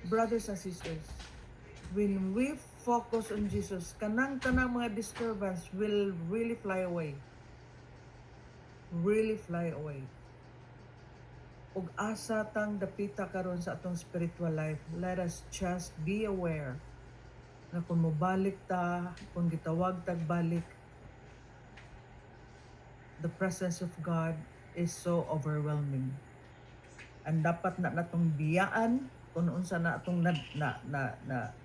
Brothers and sisters, when we focus on Jesus, kanang-kanang mga disturbance will really fly away. Really fly away. Ug asa tang dapita karon sa atong spiritual life, let us just be aware na kung mobalik ta, kung gitawag tag balik, the presence of God is so overwhelming. And dapat na natong biyaan kung unsa na atong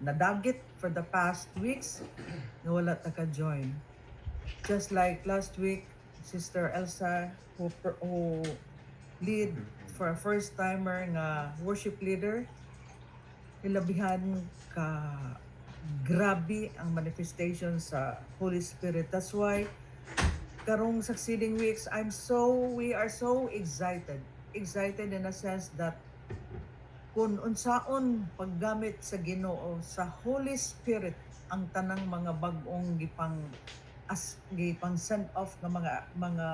nadagit for the past weeks na wala ta ka join. Just like last week, Sister Elsa who lead for a first timer nga worship leader, hilabihan ka grabe ang manifestation sa Holy Spirit. That's why karong succeeding weeks we are so excited in a sense that kung unsaon paggamit sa Ginoo sa Holy Spirit ang tanang mga bag-ong gipang send off ng mga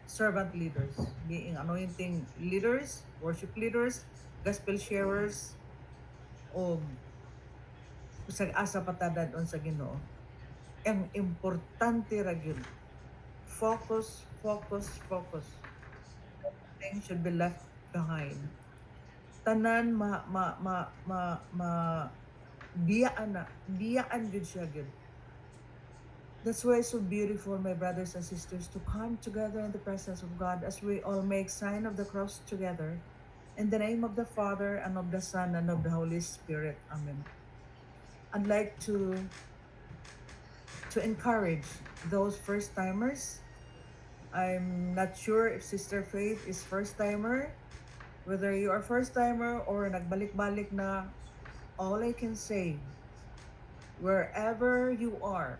servant leaders, being anointing leaders, worship leaders, gospel sharers, o sa asa patadad on sa Ginoo. Ang importante ra gyud, focus. Nothing should be left behind. Tanan biyaan gyud siya gyud. That's why it's so beautiful, my brothers and sisters, to come together in the presence of God as we all make sign of the cross together. In the name of the Father, and of the Son, and of the Holy Spirit. Amen. I'd like to encourage those first-timers. I'm not sure if Sister Faith is first-timer. Whether you are first-timer or nagbalik-balik na, all I can say, wherever you are,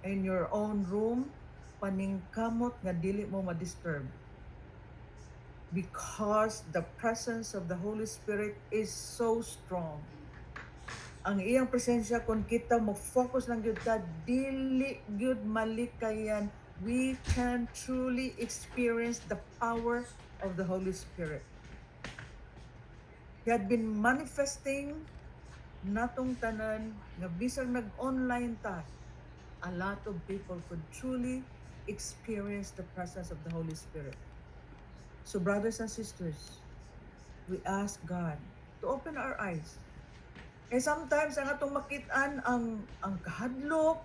in your own room, paningkamot nga dili mo ma-disturb. Because the presence of the Holy Spirit is so strong. Ang iyang presensya, kung kita mo focus lang gyud ta, dili gyud malikayan, we can truly experience the power of the Holy Spirit. He had been manifesting natong tanan nga bisag nag-online ta, a lot of people could truly experience the presence of the Holy Spirit. So brothers and sisters, we ask God to open our eyes. Sometimes ang atong makit-an ang kahadlok,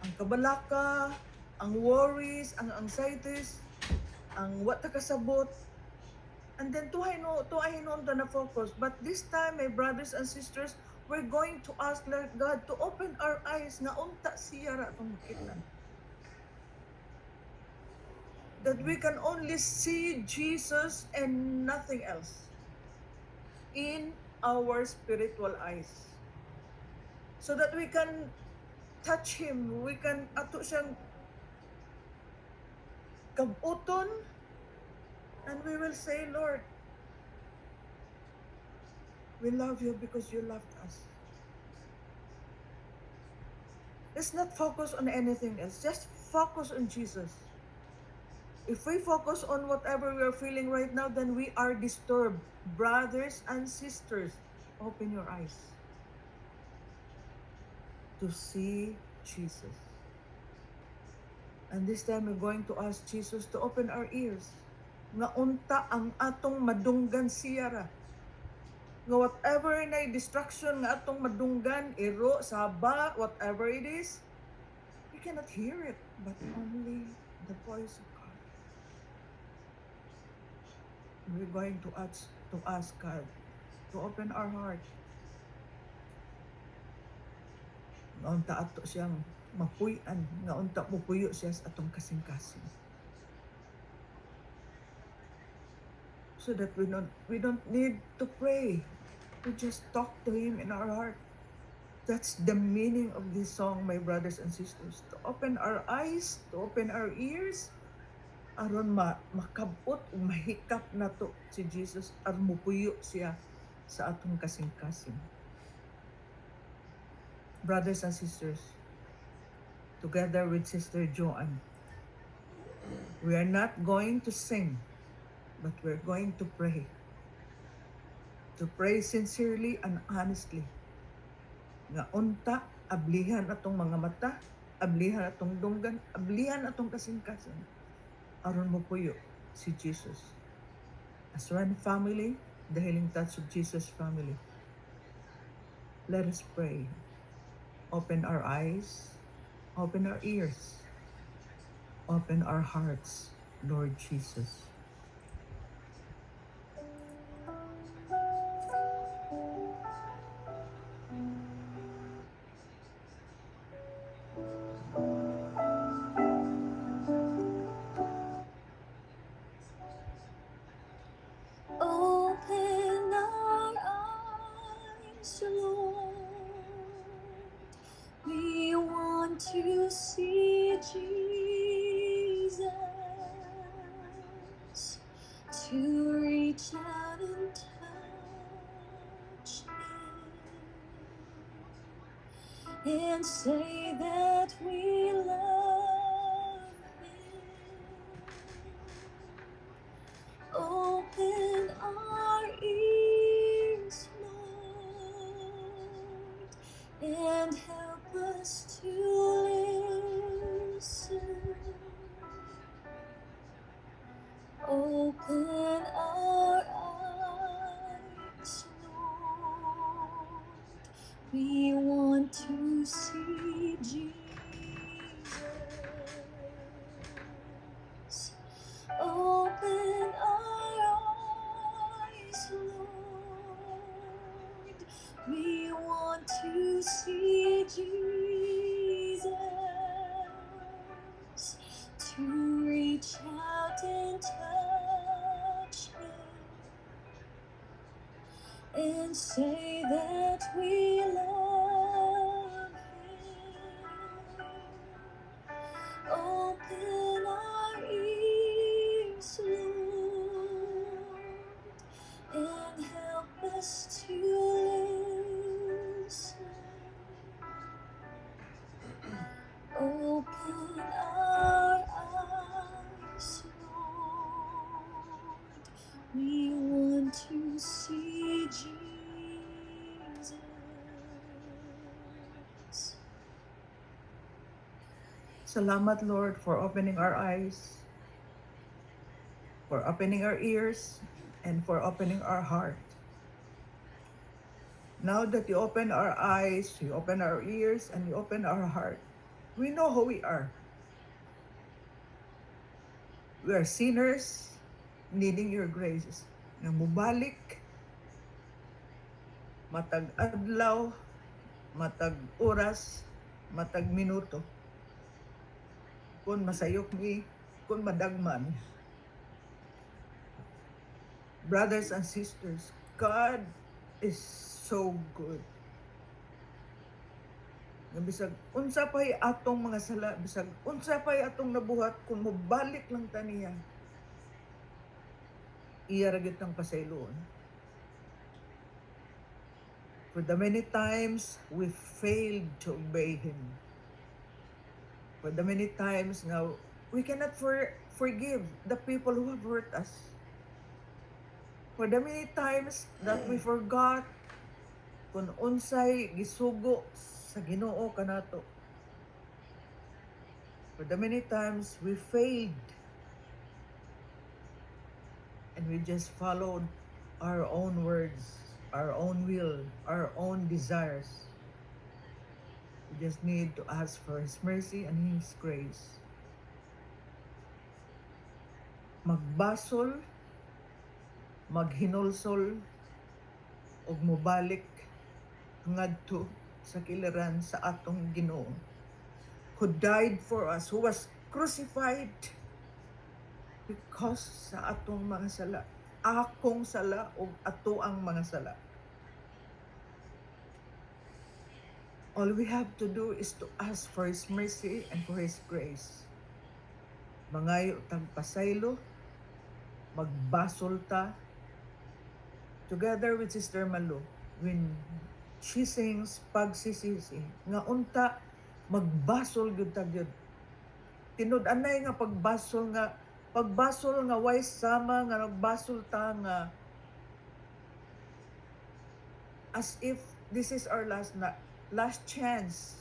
ang kabalaka, ang worries, ang anxieties, ang wa ta kasabot. And then tuhay noon ta na focus. But this time, my brothers and sisters, we're going to ask God to open our eyes na unta siya ra itong makita. That we can only see Jesus and nothing else in our spiritual eyes. So that we can touch Him, we can ato siyang kabuton, and we will say, Lord, we love you because you loved us. Let's not focus on anything else. Just focus on Jesus. If we focus on whatever we are feeling right now, then we are disturbed. Brothers and sisters, open your eyes to see Jesus. And this time we're going to ask Jesus to open our ears. Nga unta ang atong madunggan siya ra. Nga whatever na distraction nga atong madunggan, iro, saba, whatever it is, we cannot hear it, but only the voice of God. We're going to ask God to open our heart. Nga unta ato siyang mapuy-an, nga unta mupuyo siya sa atong kasing-kasing. So that we don't need to pray. We just talk to Him in our heart. That's the meaning of this song, my brothers and sisters. To open our eyes, to open our ears, aron makabot o mahikap na to si Jesus, aron mupuyo siya sa atong kasing-kasing. Brothers and sisters, together with Sister Joanne, we are not going to sing, but we're going to pray. to pray sincerely and honestly. Nga unta, ablihan atong mga mata, ablihan atong dunggan, ablihan atong kasingkasan. Aron mo puyo si Jesus. As one family, the Healing Touch of Jesus family. Let us pray. Open our eyes, open our ears, open our hearts, Lord Jesus. Open our eyes, Lord. We want to see Jesus, to reach out and touch Him and say that we love Him. Open our ears, Lord, and help us to listen. Open our eyes, Lord. We want to see Jesus. Open our eyes, Lord. We want to see Jesus, to reach out and touch Him and say that we love Him. Open our ears, Lord, and help us to listen. Open our eyes, Lord. We want to see Jesus. Salamat, Lord, for opening our eyes, for opening our ears, and for opening our heart. Now that you open our eyes, you open our ears, and you open our heart, we know who we are. We are sinners needing your graces. Nga mubalik, matag adlaw, matag oras, matag minuto. Kung masayok mi, kung madagman. Brothers and sisters, God is so good. Nga bisag unsa pay atong mga sala, bisag unsa pay atong nabuhat, kung mobalik lang ta niya, iya ra gyud tang pasayloon. For the many times we failed to obey Him. For the many times nga we cannot forgive the people who have hurt us. For the many times that we forgot kung unsay gisugo sa Ginoo kanato. For the many times we failed and we just followed our own words, our own will, our own desires. We just need to ask for His mercy and His grace. Magbasol, maghinulsol, ug mobalik ngadto sa kiliran sa atong Ginoo, who died for us, who was crucified because sa atong mga sala, akong sala ug atoang mga sala. All we have to do is to ask for His mercy and for His grace. Mangayo tag pasaylo, magbasol ta, together with Sister Malu, when she sings pagsisisi, nga unta magbasol gyud ta gyud. Tinud-anay nga pagbasol nga way sama nga nagbasol ta nga as if this is our last chance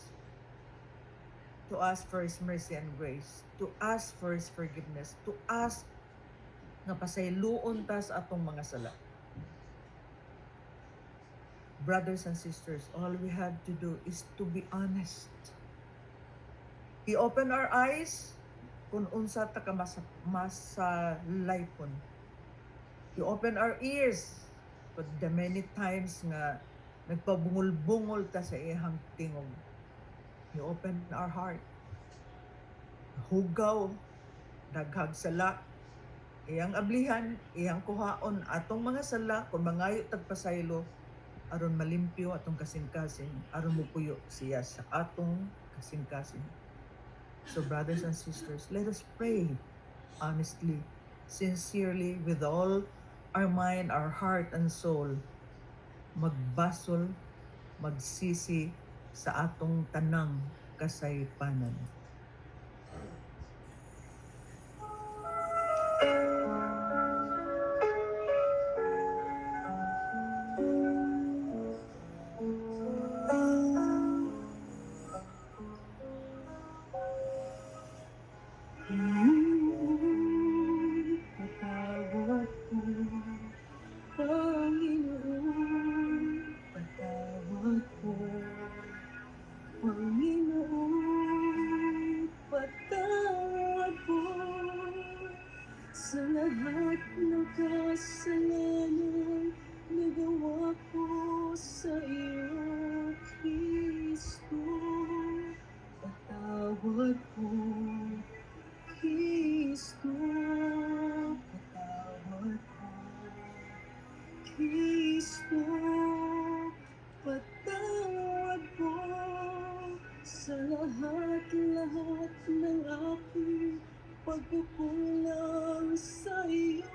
to ask for His mercy and grace, to ask for His forgiveness, to ask nga pasayloon ta sa atong mga sala. Brothers and sisters, all we have to do is to be honest. He open our eyes kung unsa ta ka masalaypon. He open our ears but the many times nga nagpabungol-bungol ta sa iyang tingog. He open our heart. Hugaw, daghag sala, iyang ablihan, iyang kuhaon atong mga sala kung mangayo tagpasaylo aron malimpyo atong kasing-kasing, aron mupuyo siya sa atong kasing-kasing. So brothers and sisters, let us pray honestly, sincerely, with all our mind, our heart, and soul. Magbasol, magsisi sa atong tanang kasaypanan. Patawad ko, Panginoon, patawad ko, Panginoon, patawad ko, sa lahat ng kasalanan nagawa ko sa iyo, Kristo. Patawad ko, Kristo, patawad ko, Kristo, patawad ko, sa lahat-lahat ng aking pagkukulang sa iyo.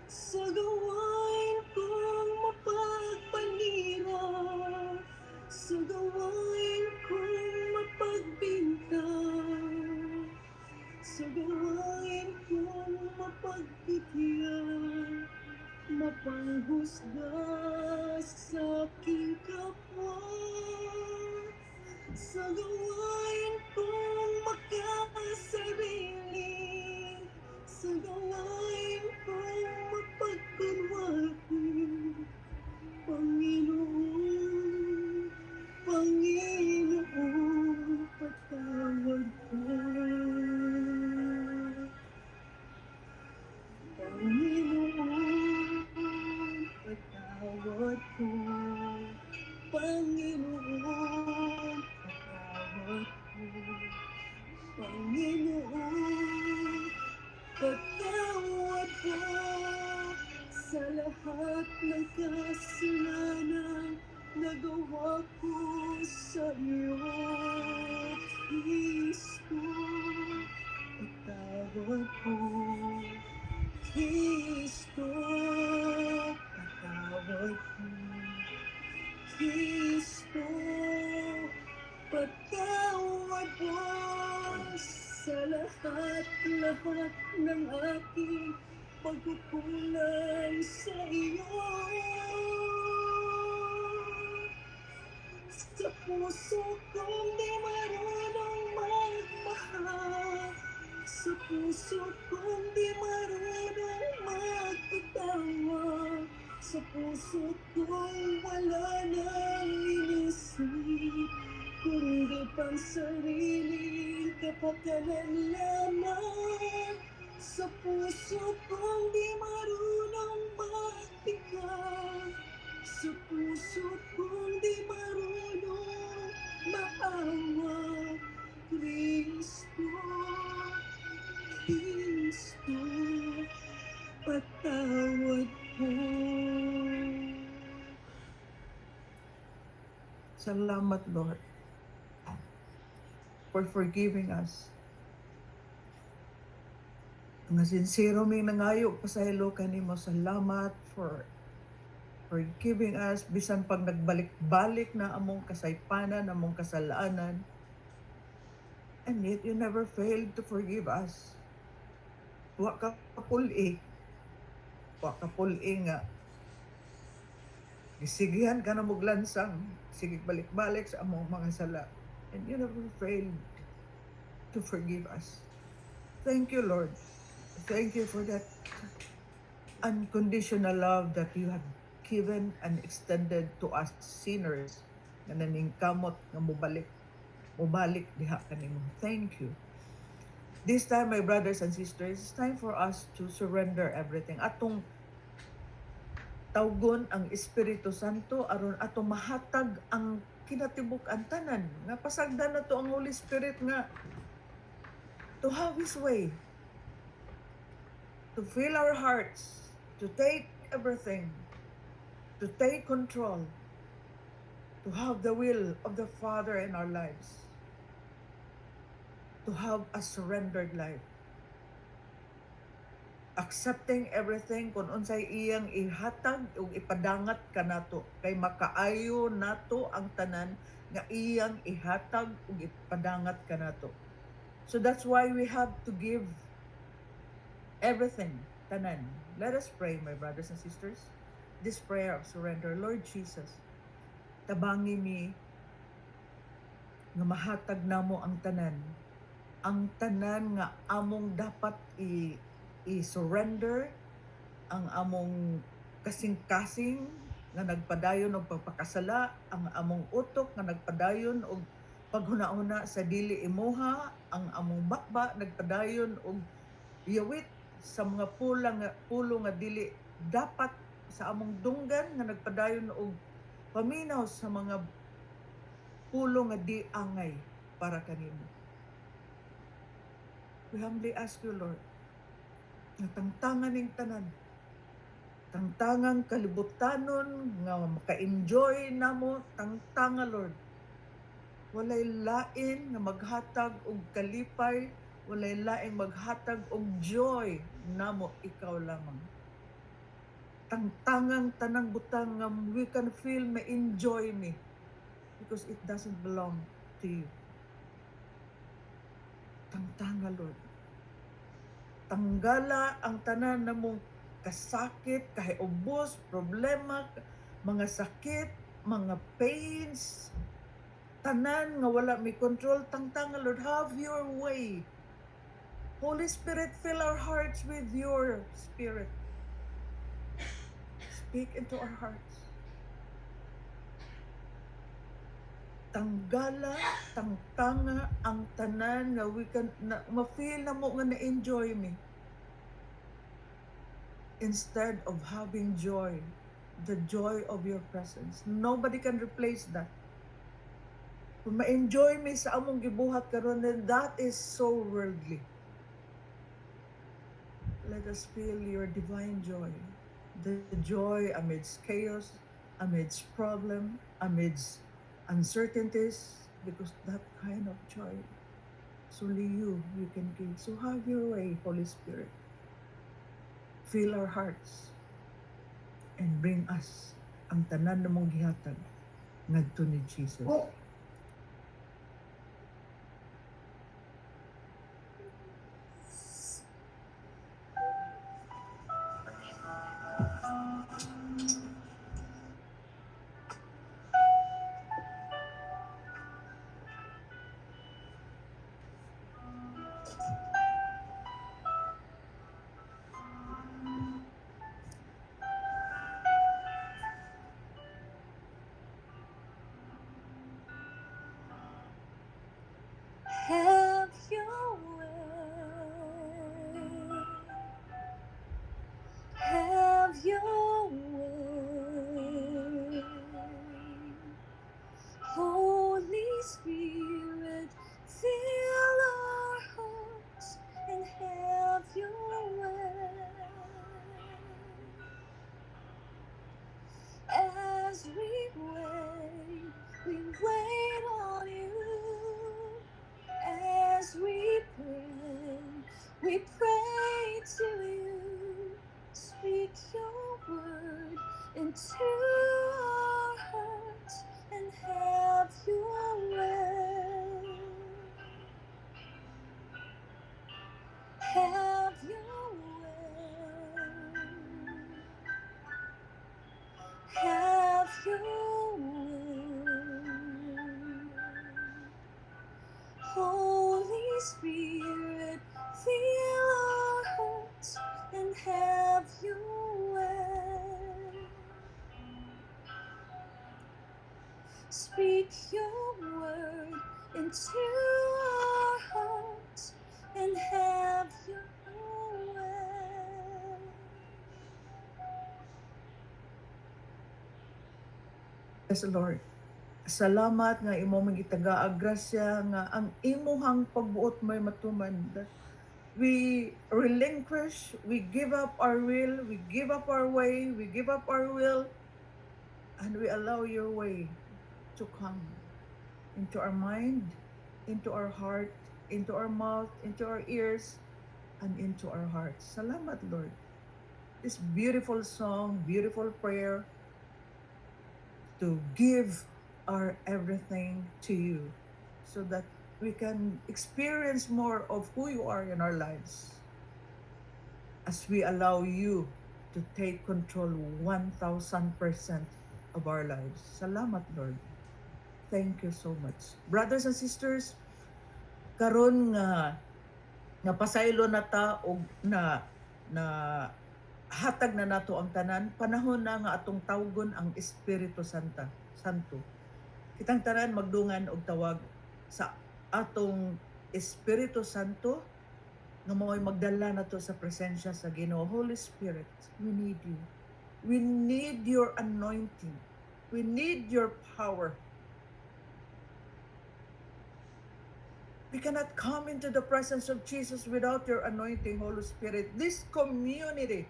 Sa gawain kong mapagpanira, sa gawain kong mapagbintang, sa gawain kong mapagpitiyan, mapanghusga sa aking kapwa, sa gawain kong makasarili, sa gawain kong mapagkunwari, Panginoon, Panginoon, patawad ko. Panginoon, patawad ko. Panginoon, patawad ko. Panginoon, patawad ko sa lahat ng kasalanan nagawa ko sa iyo, Kristo. Patawad ko, Kristo, patawad ko, Kristo, patawad ko sa lahat-lahat ng aking pagkukulang sa iyo. Sa puso kong di marunong magmahal, sa puso kong di marunong magpatawad, sa puso kong wala nang inisip, kundi pang sariling kapakanan lamang. Sa puso kong di marunong magtikas, sa puso kong di marunong maawa, Kristo, Kristo, patawad ko. Salamat, Lord, for forgiving us. Nga sincero ming nangayo pasaylo kanimo, salamat for forgiving us bisan pag nagbalik-balik na among kasaypanan, among kasalanan. And yet you never failed to forgive us. Wa ka kapuli. Pakapuli nga, gisigihan ka na muglansang, sige balik-balik sa among mga sala. And you never failed to forgive us. Thank you, Lord. Thank you for that unconditional love that you have given and extended to us sinners nga naningkamot nga mubalik diha kanimo. Thank you. This time, my brothers and sisters, it's time for us to surrender everything. Atong tawgon ang Espiritu Santo aron atong mahatag ang kinatibuk-an tanan nga pasagdan na to ang Holy Spirit nga to have His way, to fill our hearts, to take everything, to take control, to have the will of the Father in our lives, to have a surrendered life. Accepting everything kung unsay iyang ihatag ug ipadangat kanato kay makaayo nato ang tanan nga iyang ihatag ug ipadangat kanato. So that's why we have to give everything, tanan. Let us pray, my brothers and sisters, this prayer of surrender. Lord Jesus, tabangi mi nga mahatag namo ang tanan nga among dapat i-surrender, ang among kasing-kasing nga nagpadayon og pagpakasala, ang among utok nga nagpadayon og paghuna-huna sa dili imuha, ang among bakba nagpadayon og yawit sa mga pulo nga dili dapat, sa among dunggan nga nagpadayon og paminaw sa mga pulo nga di angay para kanimo. We humbly ask you, Lord, nga tangtangan ning tanan, tangtangang kalibutanon nga maka-enjoy namo, tangtanga, Lord. Walay lain nga maghatag og kalipay, walay laing maghatag og joy namo, ikaw lamang. Tangtangang tanang butang nga we can feel may enjoy me because it doesn't belong to you. Tangtanga, Lord. Tanggala ang tanan namong kasakit, kahiubos, problema, mga sakit, mga pains, tanan nga wala may control. Tangtanga, Lord, have your way. Holy Spirit, fill our hearts with your Spirit. Speak into our hearts. Tanggala, tangtanga ang tanan nga we can ma-feel na mo nga na-enjoy me. Instead of having joy, the joy of your presence. Nobody can replace that. Kung ma-enjoy me sa among gibuhat karon, then that is so worldly. Let us feel your divine joy. The joy amidst chaos, amidst problem, amidst uncertainties, because that kind of joy is only you can give. So have your way, Holy Spirit. Fill our hearts and bring us ang tanan na mong gihatag ngadto ni Jesus. Have your way. Have your way. Holy Spirit, fill our hearts and have your way. As we wait on you. As we pray to you. Speak your word into our hearts and have your way. Have your way. have your way. Holy Spirit, fill our hearts and have your way. Speak your word into our hearts and have your way. Yes, Lord. Salamat nga imo magitagaag grasya nga ang imuhang pagbuot may matuman. That we relinquish, we give up our will, we give up our way, we give up our will, and we allow your way to come into our mind, into our heart, into our mouth, into our ears, and into our hearts. Salamat, Lord. This beautiful song, beautiful prayer to give our everything to you so that we can experience more of who you are in our lives as we allow you to take control 1,000% of our lives. Salamat, Lord. Thank you so much. Brothers and sisters, karon nga pasaylo na ta og na hatag na nato ang tanan, panahon na nga atong tawgon ang Espiritu Santo. Kitang tanan magdungan og tawag sa atong Espiritu Santo nga mao'y magdala nato sa presensya sa Ginoo. Holy Spirit, we need you. We need your anointing. We need your power. We cannot come into the presence of Jesus without your anointing, Holy Spirit. This community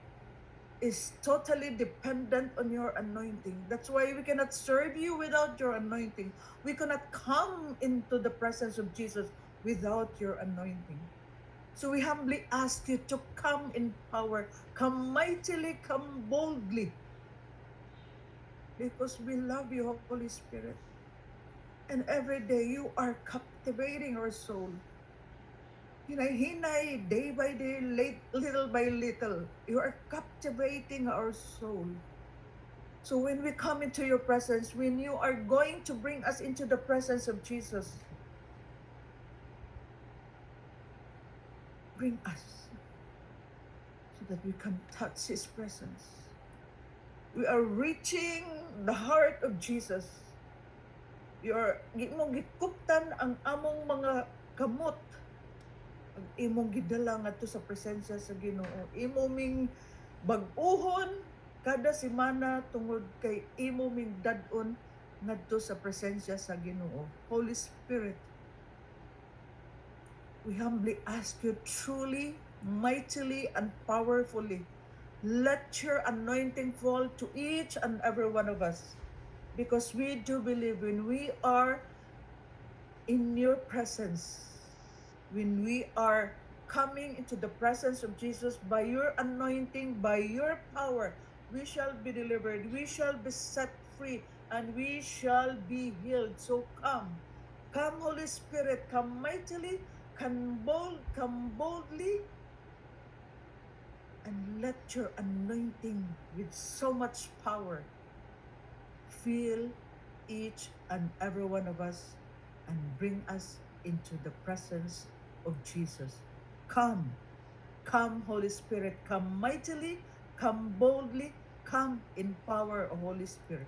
is totally dependent on your anointing. That's why we cannot serve you without your anointing. We cannot come into the presence of Jesus without your anointing. So we humbly ask you to come in power, come mightily, come boldly, because we love you, Holy Spirit. And every day you are captivating our soul. Hinay-hinay, day by day, little by little, you are captivating our soul. So when we come into your presence, when you are going to bring us into the presence of Jesus, bring us so that we can touch His presence. We are reaching the heart of Jesus. Imong gikuptan ang among mga kamot. Ang imong gidala ngadto sa presensya sa Ginoo. Imo ming bag-uhon kada semana tungod kay imo ming dad-on ngadto sa presensya sa Ginoo. Holy Spirit, we humbly ask you truly, mightily, and powerfully, let your anointing fall to each and every one of us. Because we do believe when we are in your presence, when we are coming into the presence of Jesus by your anointing, by your power, we shall be delivered, we shall be set free, and we shall be healed. So come, Holy Spirit, come mightily, come boldly, and let your anointing with so much power fill each and every one of us and bring us into the presence of Jesus. Come, Holy Spirit, come mightily, come boldly, come in power of Holy Spirit.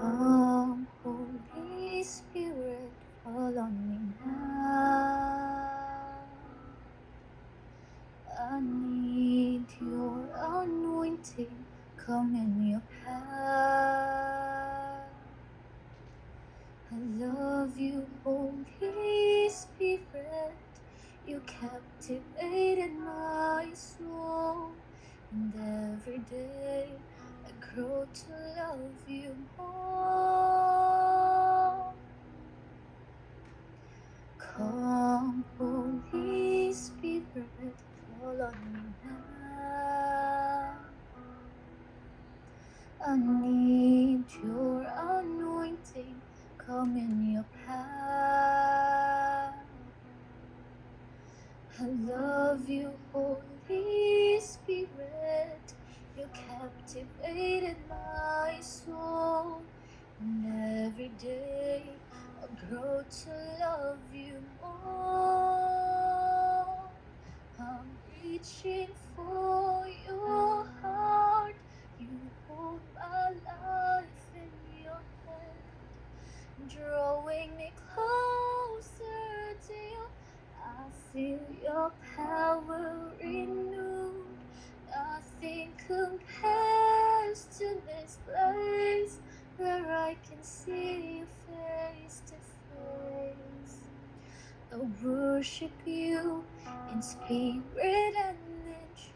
Come, Holy Spirit, fall on me now. I need your anointing, come in your power. I love you, you more. Come, Holy Spirit, fall on me now. I need your anointing, come in your power. I love you, Holy Spirit. You captivated my soul. And every day I grow to love you more. I'm reaching for your heart. You hold my life in your hand, drawing me closer to you. I feel your power renewed. Nothing compares to this place where I can see you face to face. I worship you in spirit and in truth.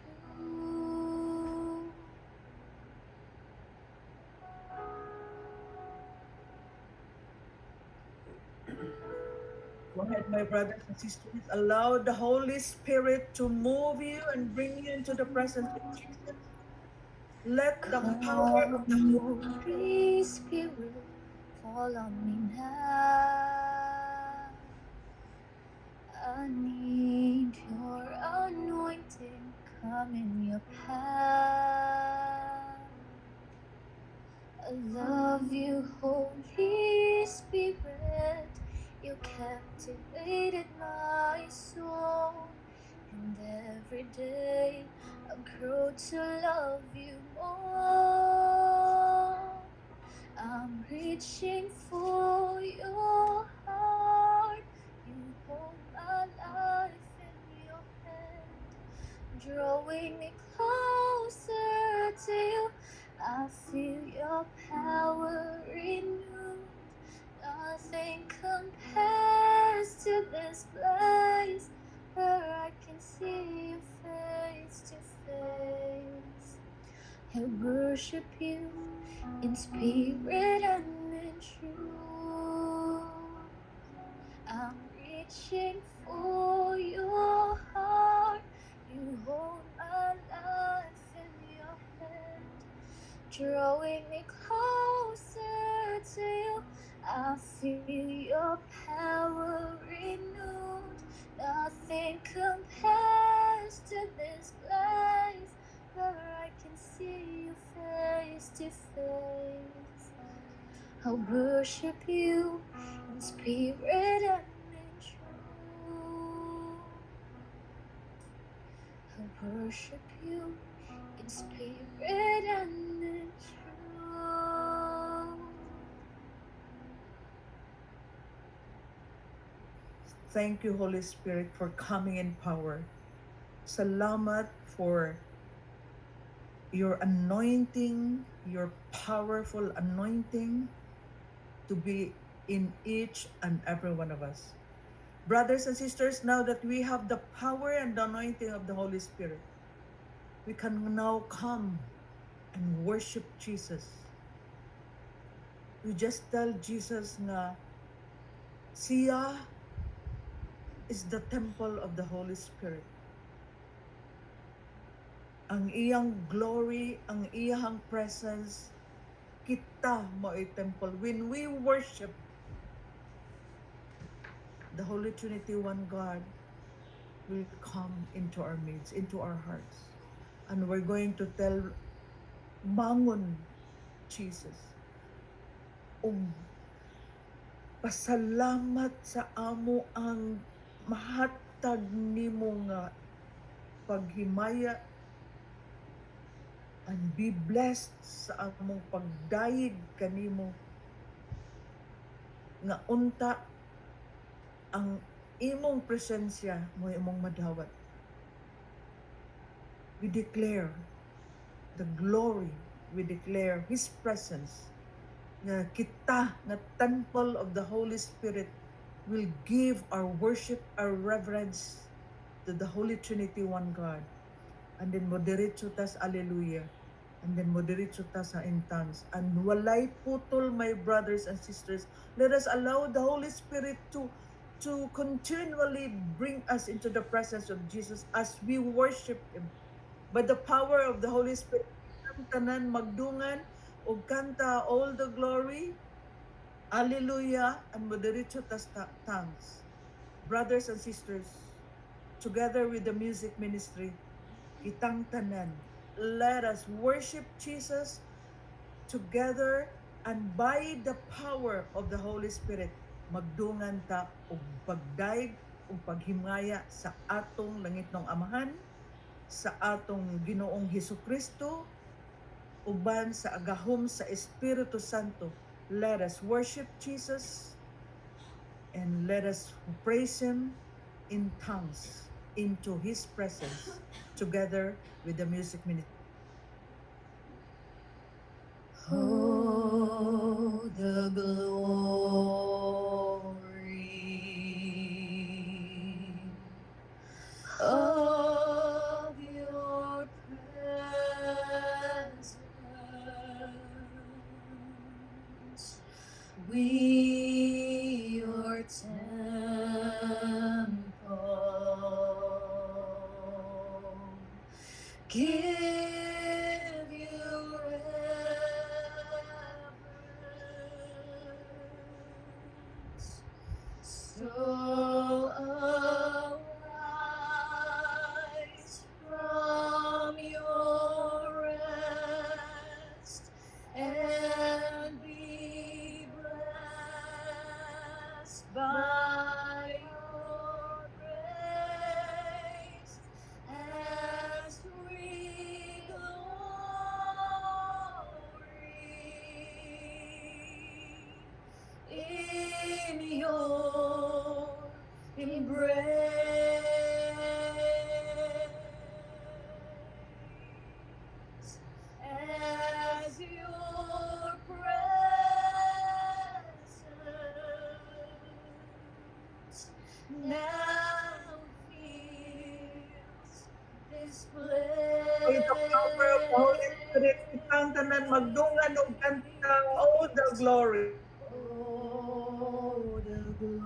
Go ahead, my brothers and sisters. Allow the Holy Spirit to move you and bring you into the presence of Jesus. Let the power of the Come, Holy Holy Spirit, fall on me now. I need your anointing, come in your power. I love you, Holy Spirit. You captivated my soul. And every day I grow to love you more. I'm reaching for your heart. You hold my life in your hand, drawing me closer to you. I feel your power renewed. Nothing compares to this place where I can see you face to face. I worship you in spirit and in truth. I'm reaching for your heart. You hold my life in your hand, drawing me closer to you. I feel your power renewed. Nothing compares to this place where I can see you face to face. I worship you in spirit and in truth. I worship you in spirit and in truth. Thank you, Holy Spirit, for coming in power. Salamat for your anointing, your powerful anointing to be in each and every one of us. Brothers and sisters, now that we have the power and the anointing of the Holy Spirit, we can now come and worship Jesus. We just tell Jesus na siya is the temple of the Holy Spirit. Ang iyang glory, ang iyang presence, kita mo ay temple. When we worship the Holy Trinity, one God, will come into our midst, into our hearts. And we're going to tell, mangon, Jesus. Pasalamat sa amo ang mahatag nimo nga paghimaya, and be blessed sa among pagdayeg kanimo nga unta ang imong presensya mo imong madawat. We declare the glory, we declare His presence, nga kita nga temple of the Holy Spirit will give our worship, our reverence to the Holy Trinity, one God. And then mo diretso tas alleluia. And then moderate ta sa in tongues. And walay putol, my brothers and sisters. Let us allow the Holy Spirit to continually bring us into the presence of Jesus as we worship Him. By the power of the Holy Spirit, tanan magdungan o kanta all the glory, Alleluia, and moderate ta sa tongues. Brothers and sisters, together with the music ministry, kitang tanan, let us worship Jesus together, and by the power of the Holy Spirit, magdungan ta og pagdaig ug paghimaya sa atong langitnong Amahan, sa atong Ginoong Hesukristo, uban sa agahom sa Espiritu Santo. Let us worship Jesus and let us praise Him in tongues into His presence together with the music ministry. Oh, the glory of your presence. We, your temple, give you reverence. So arise from your rest and be blessed by your grace as we glory in your embrace as your presence now fills this By the power of the Holy Spirit, place. kitang tanan magdungan og kanta, all the glory. Oh, the glory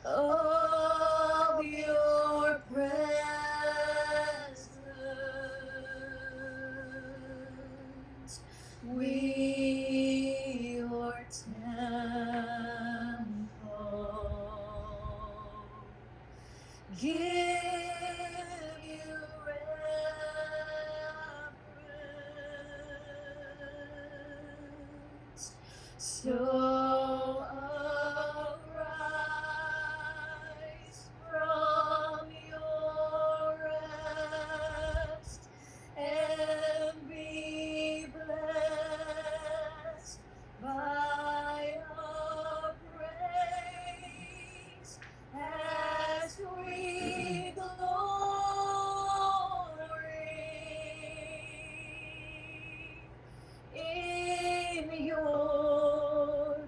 of your presence. We, your temple, give you reverence. So arise from your rest and be blessed by our praise as we glory in your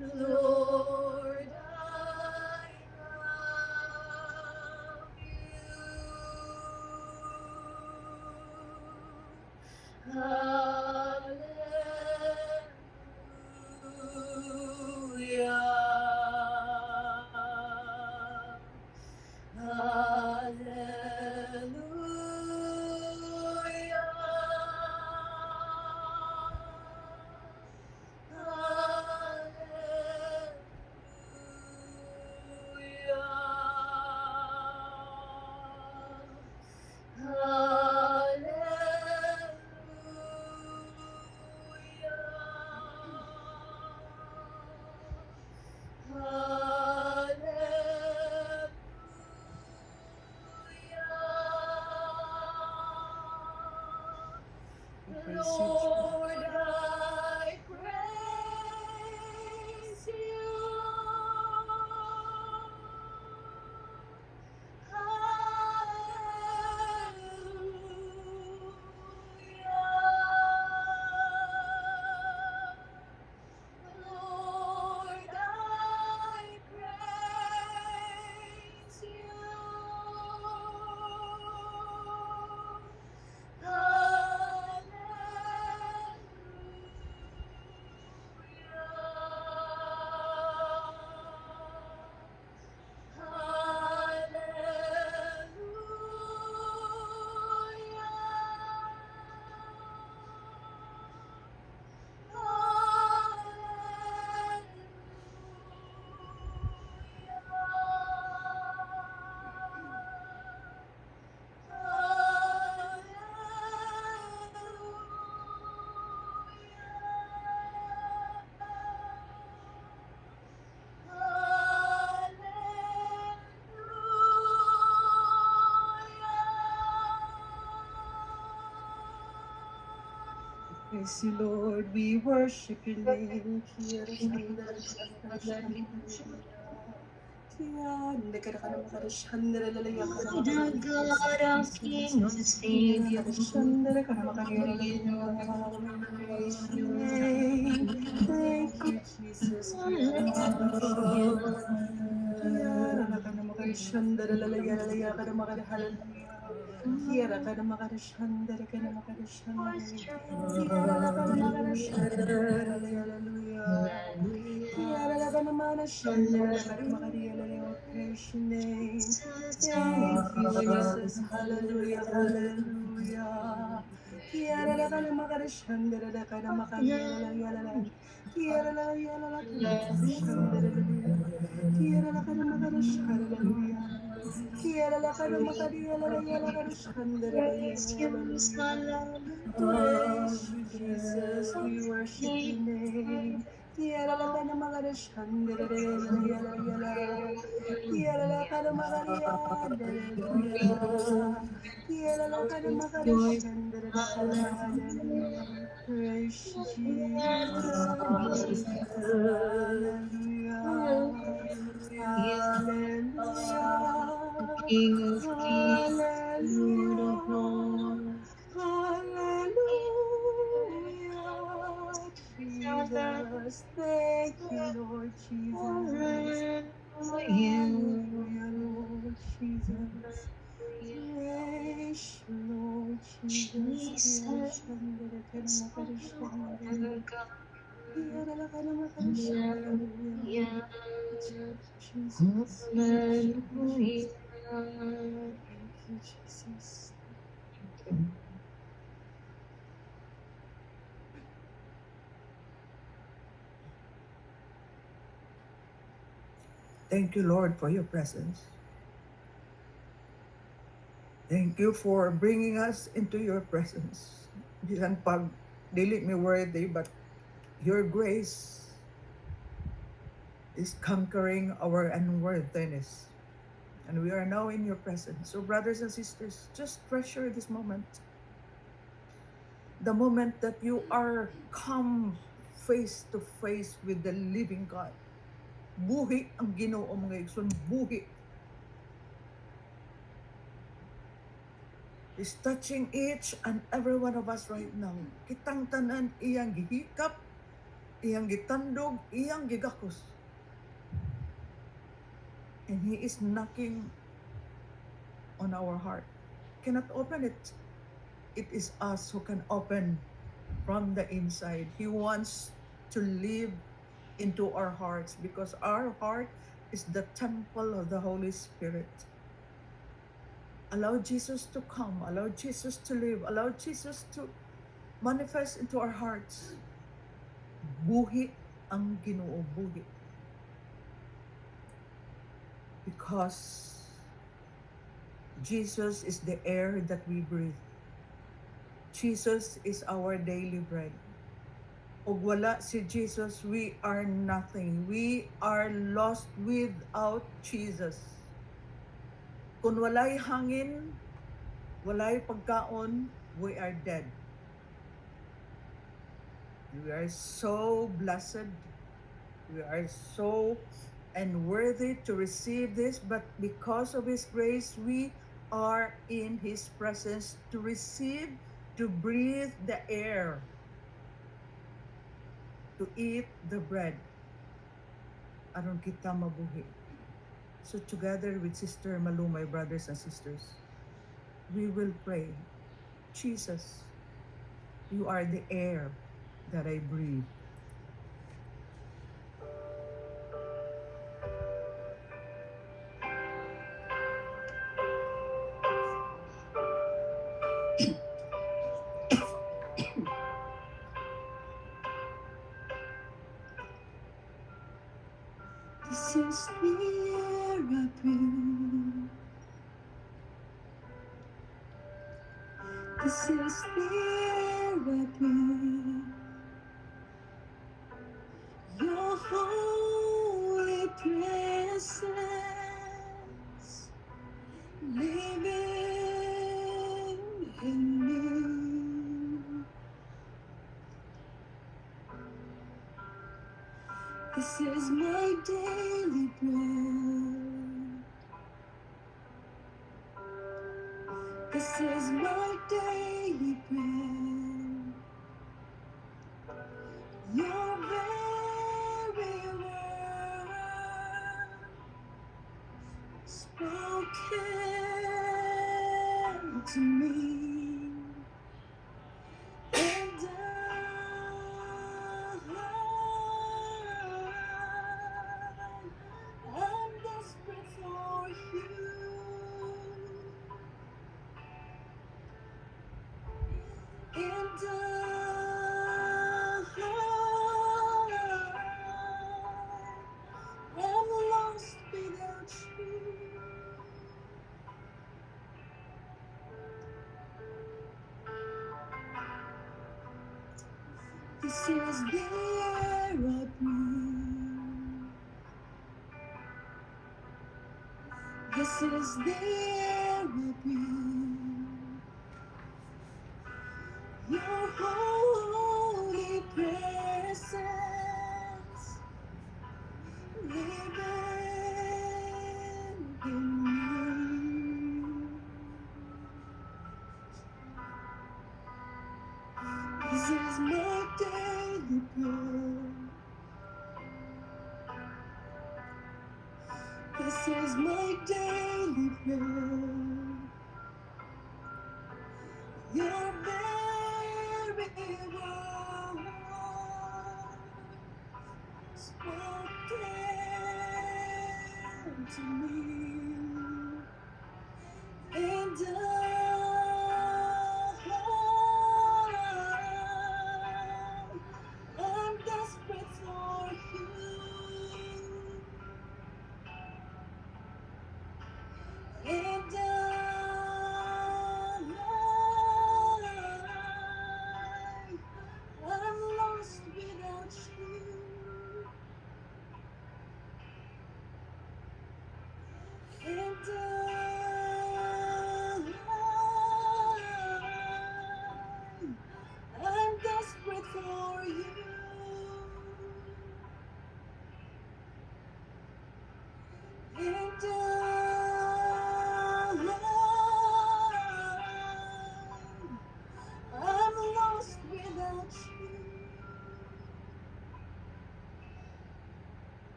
Lord, I love you. Hallelujah. We praise you, Lord, I praise you. Hallelujah. Lord, I praise Praise you, Lord. We worship your name. the God of King and Savior. Praise your name. Thank you, Jesus. Hallelujah. Thank you, Jesus. Hallelujah. Hallelujah. Praise you, Praise you, Jesus. We worship your name. Praise you, Jesus. Hallelujah. Hallelujah. King of Kings, Lord of Hallelujah. Lords. Hallelujah. Jesus. Thank you, Lord Jesus. Hallelujah, Lord Jesus. Praise you, Lord Jesus. Jesus, Hallelujah. hallelujah, Jesus. hallelujah. Thank you, Jesus. Thank you, Lord, for your presence. Thank you for bringing us into your presence. Bisan pag dili mi worthy, but your grace is conquering our unworthiness. And we are now in your presence. So, brothers and sisters, just treasure this moment. The moment that you are come face to face with the living God. Buhi ang Ginoo mga igsoon, buhi. Is touching each and every one of us right now. Kitang tanan iyang gihikap, iyang gitandog, iyang gigakos. And He is knocking on our heart. Cannot open it. It is us who can open from the inside. He wants to live into our hearts because our heart is the temple of the Holy Spirit. Allow Jesus to come. Allow Jesus to live. Allow Jesus to manifest into our hearts. Buhi ang Ginoo, buhi. Because Jesus is the air that we breathe. Jesus is our daily bread. Ug wala si Jesus, we are nothing. We are lost without Jesus. Kung walay hangin, walay pagkaon, we are dead. We are so blessed. We are so unworthy to receive this, but because of His grace, we are in His presence to receive, to breathe the air, to eat the bread. Aron kita mabuhi. So together with Sister Malu, my brothers and sisters, we will pray, Jesus, you are the air that I breathe. This is the air I breathe. This is the air I breathe. Your holy presence living in me. This is my daily bread. This is my daily bread. Your very word spoken to me. And I'm desperate for you. And I'm lost without you. This is the air I breathe. This is the air I breathe. Your holy presence living in me. This is my daily bread. This is my daily bread. Your very word spoken to me. And I'm desperate for you. And I'm lost without you.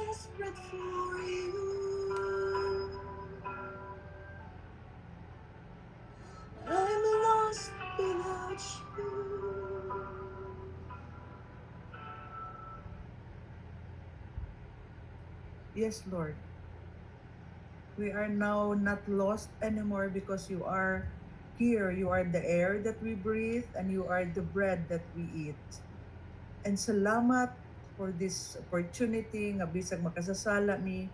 desperate for you. I'm lost without you. Yes, Lord. We are now not lost anymore because you are here. You are the air that we breathe and you are the bread that we eat. And salamat for this opportunity nga bisag makasasala mi,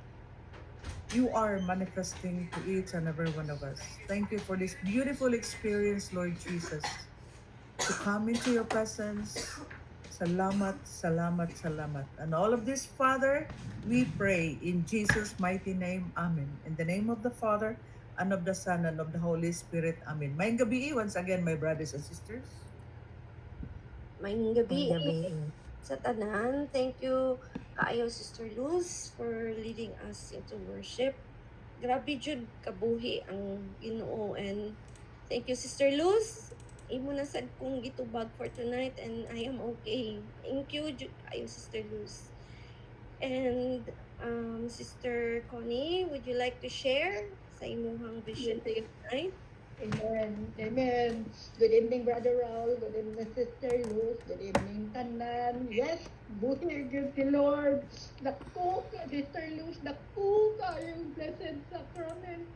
you are manifesting to each and every one of us. Thank you for this beautiful experience, Lord Jesus, to come into your presence. Salamat, salamat, salamat. And all of this, Father, we pray in Jesus' mighty name. Amen. In the name of the Father, and of the Son, and of the Holy Spirit. Amen. Mayang gabi once again, my brothers and sisters. Maayong gabi Gabi. sa tanan. Thank you kaayo Sister Luz for leading us into worship. Grabe jud kabuhi ang Ginoo, and thank you Sister Luz. Imo na sad kong gitubag for tonight and I am okay. Thank you jud kaayo Sister Luz. And Sister Connie, would you like to share sa imong vision Yes. tonight? Amen. Amen. Good evening, Brother Raul. Good evening, Sister Luz. Good evening, Tanan. Yes, buhay good si Lord. Dako ka, Sister Luz. Dako ka yung Blessed Sacrament.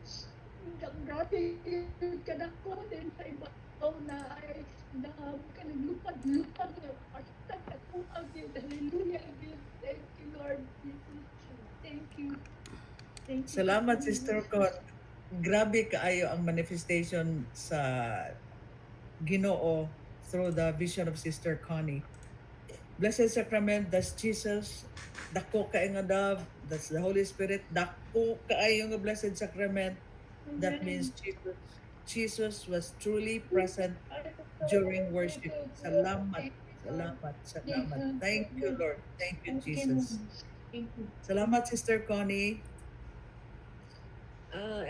Grabe yun ka dako din sa ibaw na ay na kanilupad-lupad na pagtag ako agad. Hallelujah again. Thank you, Lord Jesus. Thank you. Thank you. Salamat, Sister Con. Grabe kaayo ang manifestation sa Ginoo through the vision of Sister Connie. Blessed Sacrament, that's Jesus. Dako kaayo nga dove, that's the Holy Spirit. Dako kaayo nga Blessed Sacrament. That means Jesus was truly present during worship. Salamat, salamat, salamat. Thank you, Lord. Thank you, Jesus. Thank you. Salamat, Sister Connie.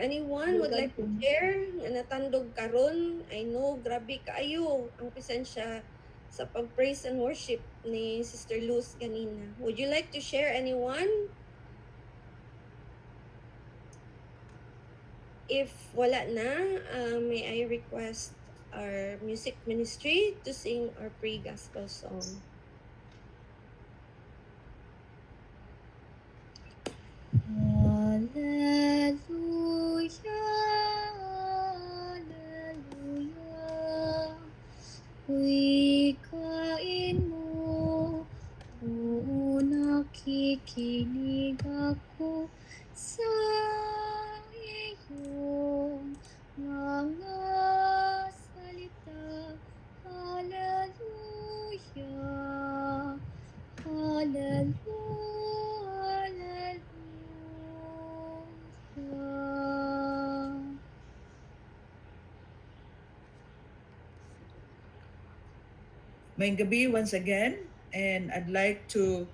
Anyone would like to share nga natandog karon? I know grabe kaayo ang presensya sa pag-praise and worship ni Sister Luz kanina. Would you like to share, anyone? If wala na, may I request our music ministry to sing our pre-gospel song. Hallelujah, wikain mo, oo nakikinig ako sa iyong mga salita. Hallelujah, hallelujah. May gabi once again, and I'd like to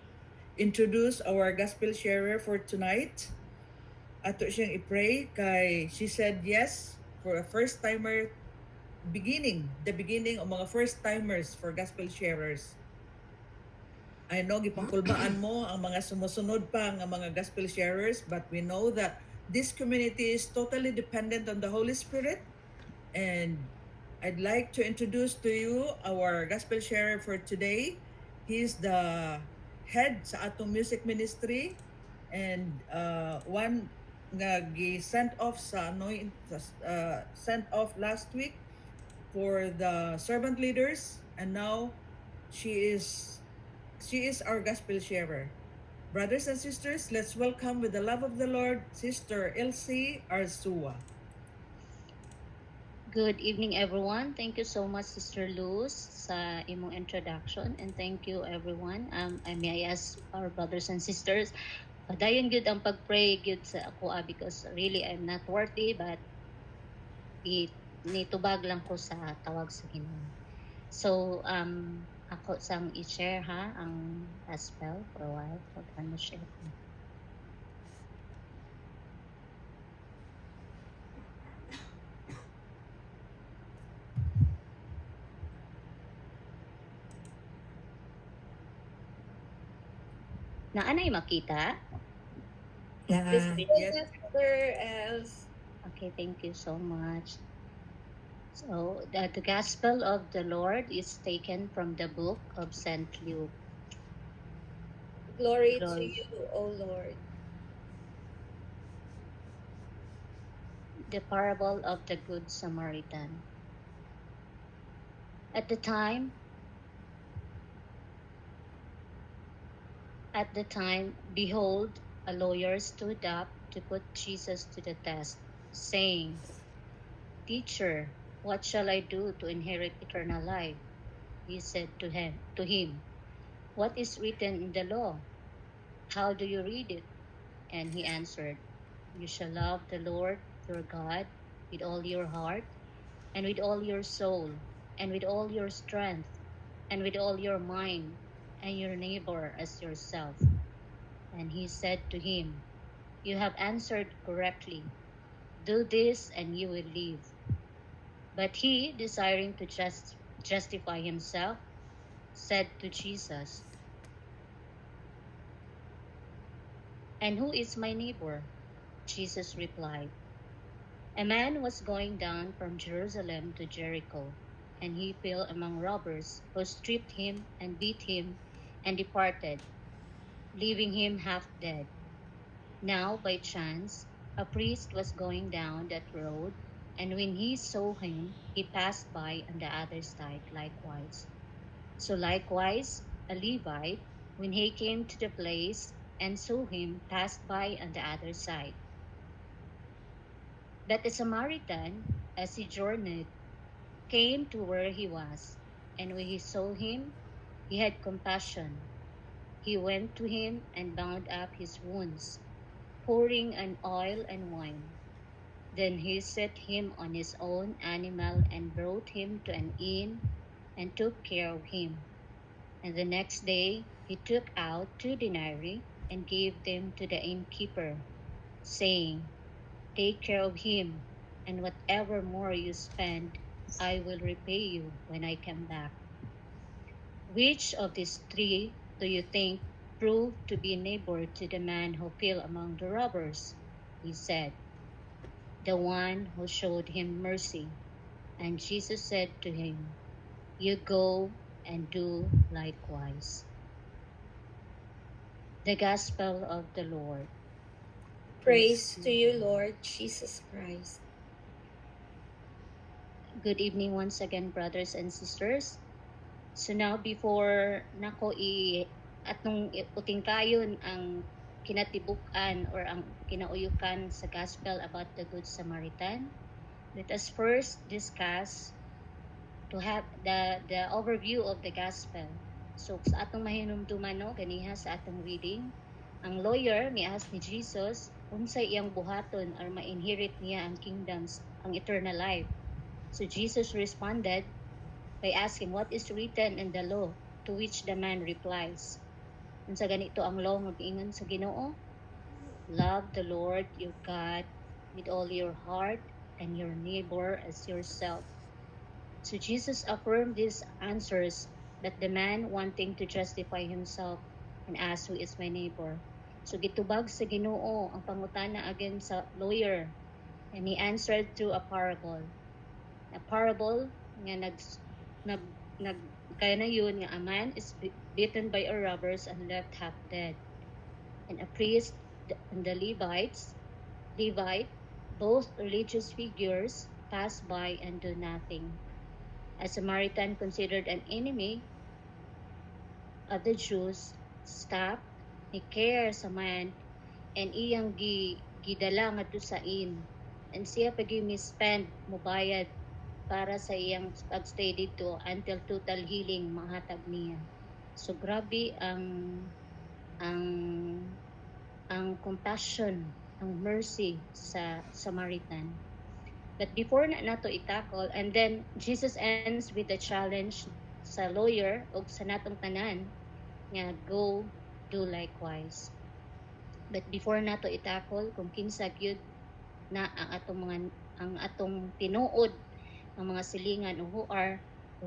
introduce our gospel sharer for tonight. Ato siyang i-pray kay she said yes for a first timer the beginning of mga first timers for gospel sharers. I know gipangkulbaan mo ang mga sumusunod pa nga mga gospel sharers, but we know that this community is totally dependent on the Holy Spirit, and I'd like to introduce to you our gospel sharer for today. He's the head sa atong music ministry, and one nga gi-sent off sa sent off last week for the servant leaders, and now she is our gospel sharer. Brothers and sisters, let's welcome with the love of the Lord, Sister Elsie Arzua. Good evening, everyone. Thank you so much, Sister Luz, sa imong introduction, and thank you, everyone. May I ask our brothers and sisters, dayon good ang pag-pray good sa ako because really I'm not worthy, but nitubag lang ko sa tawag sa Ginoo. So ako sang i-share ang gospel for a while. Hold on, share ko. Naanay makita? Please With- go, Yes. Sister Els. Okay, thank you so much. So the Gospel of the Lord is taken from the book of St. Luke. Glory to Glory. you, O Lord. The parable of the Good Samaritan. At the time, behold, a lawyer stood up to put Jesus to the test, saying, Teacher, what shall I do to inherit eternal life? He said to him, What is written in the law? How do you read it? And he answered, You shall love the Lord your God with all your heart, and with all your soul, and with all your strength, and with all your mind, and your neighbor as yourself. And he said to him, You have answered correctly. Do this, and you will live. But he, desiring to justify himself, said to Jesus, And who is my neighbor? Jesus replied, A man was going down from Jerusalem to Jericho, and he fell among robbers, who stripped him and beat him and departed, leaving him half dead. Now, by chance, a priest was going down that road, and when he saw him, he passed by on the other side likewise. So likewise, a Levite, when he came to the place and saw him, passed by on the other side. But the Samaritan, as he journeyed, came to where he was, and when he saw him, he had compassion. He went to him and bound up his wounds, pouring an oil and wine. Then he set him on his own animal and brought him to an inn and took care of him. And the next day he took out 2 denarii and gave them to the innkeeper, saying, Take care of him, and whatever more you spend, I will repay you when I come back. Which of these 3 do you think proved to be neighbor to the man who fell among the robbers? He said, The one who showed him mercy. And Jesus said to him, You go and do likewise. The Gospel of the Lord. Praise to you, Lord Jesus Christ. Good evening once again, brothers and sisters. So now before nako atong uting kayon ang kinatibuk-an or ang kinauyukan sa gospel about the Good Samaritan, let us first discuss to have the overview of the gospel. So sa atong mahinumduman no ganiha sa atong reading, ang lawyer mias ni Jesus unsay iyang buhaton or ma-inherit niya ang kingdoms, ang eternal life. So Jesus responded by asking, What is written in the law? To which the man replies, Unsa ganito ang law nga giingon sa Ginoo? Love the Lord your God with all your heart and your neighbor as yourself. So Jesus affirmed these answers, but the man, wanting to justify himself, and asked, Who is my neighbor? So gitubag sa Ginoo ang pangutana again sa lawyer, and he answered through a parable. A parable nga kaya na yun nga a man is beaten by a robbers and left half dead. And a priest and the Levite, both religious figures, pass by and do nothing. A Samaritan, considered an enemy of the Jews, stopped, ni care sa man, and iyang gidala ngadto sa inn. And siya pag-spend, mubayad para sa iyang pagstay dito until total healing mahatag niya. So grabe ang compassion, ang mercy sa Samaritan. But before na nato itakol, and then Jesus ends with a challenge sa lawyer o sa natong tanan nga go do likewise. But before nato itakol kung kinsa gyud na ang atong tinuod ang mga silingan who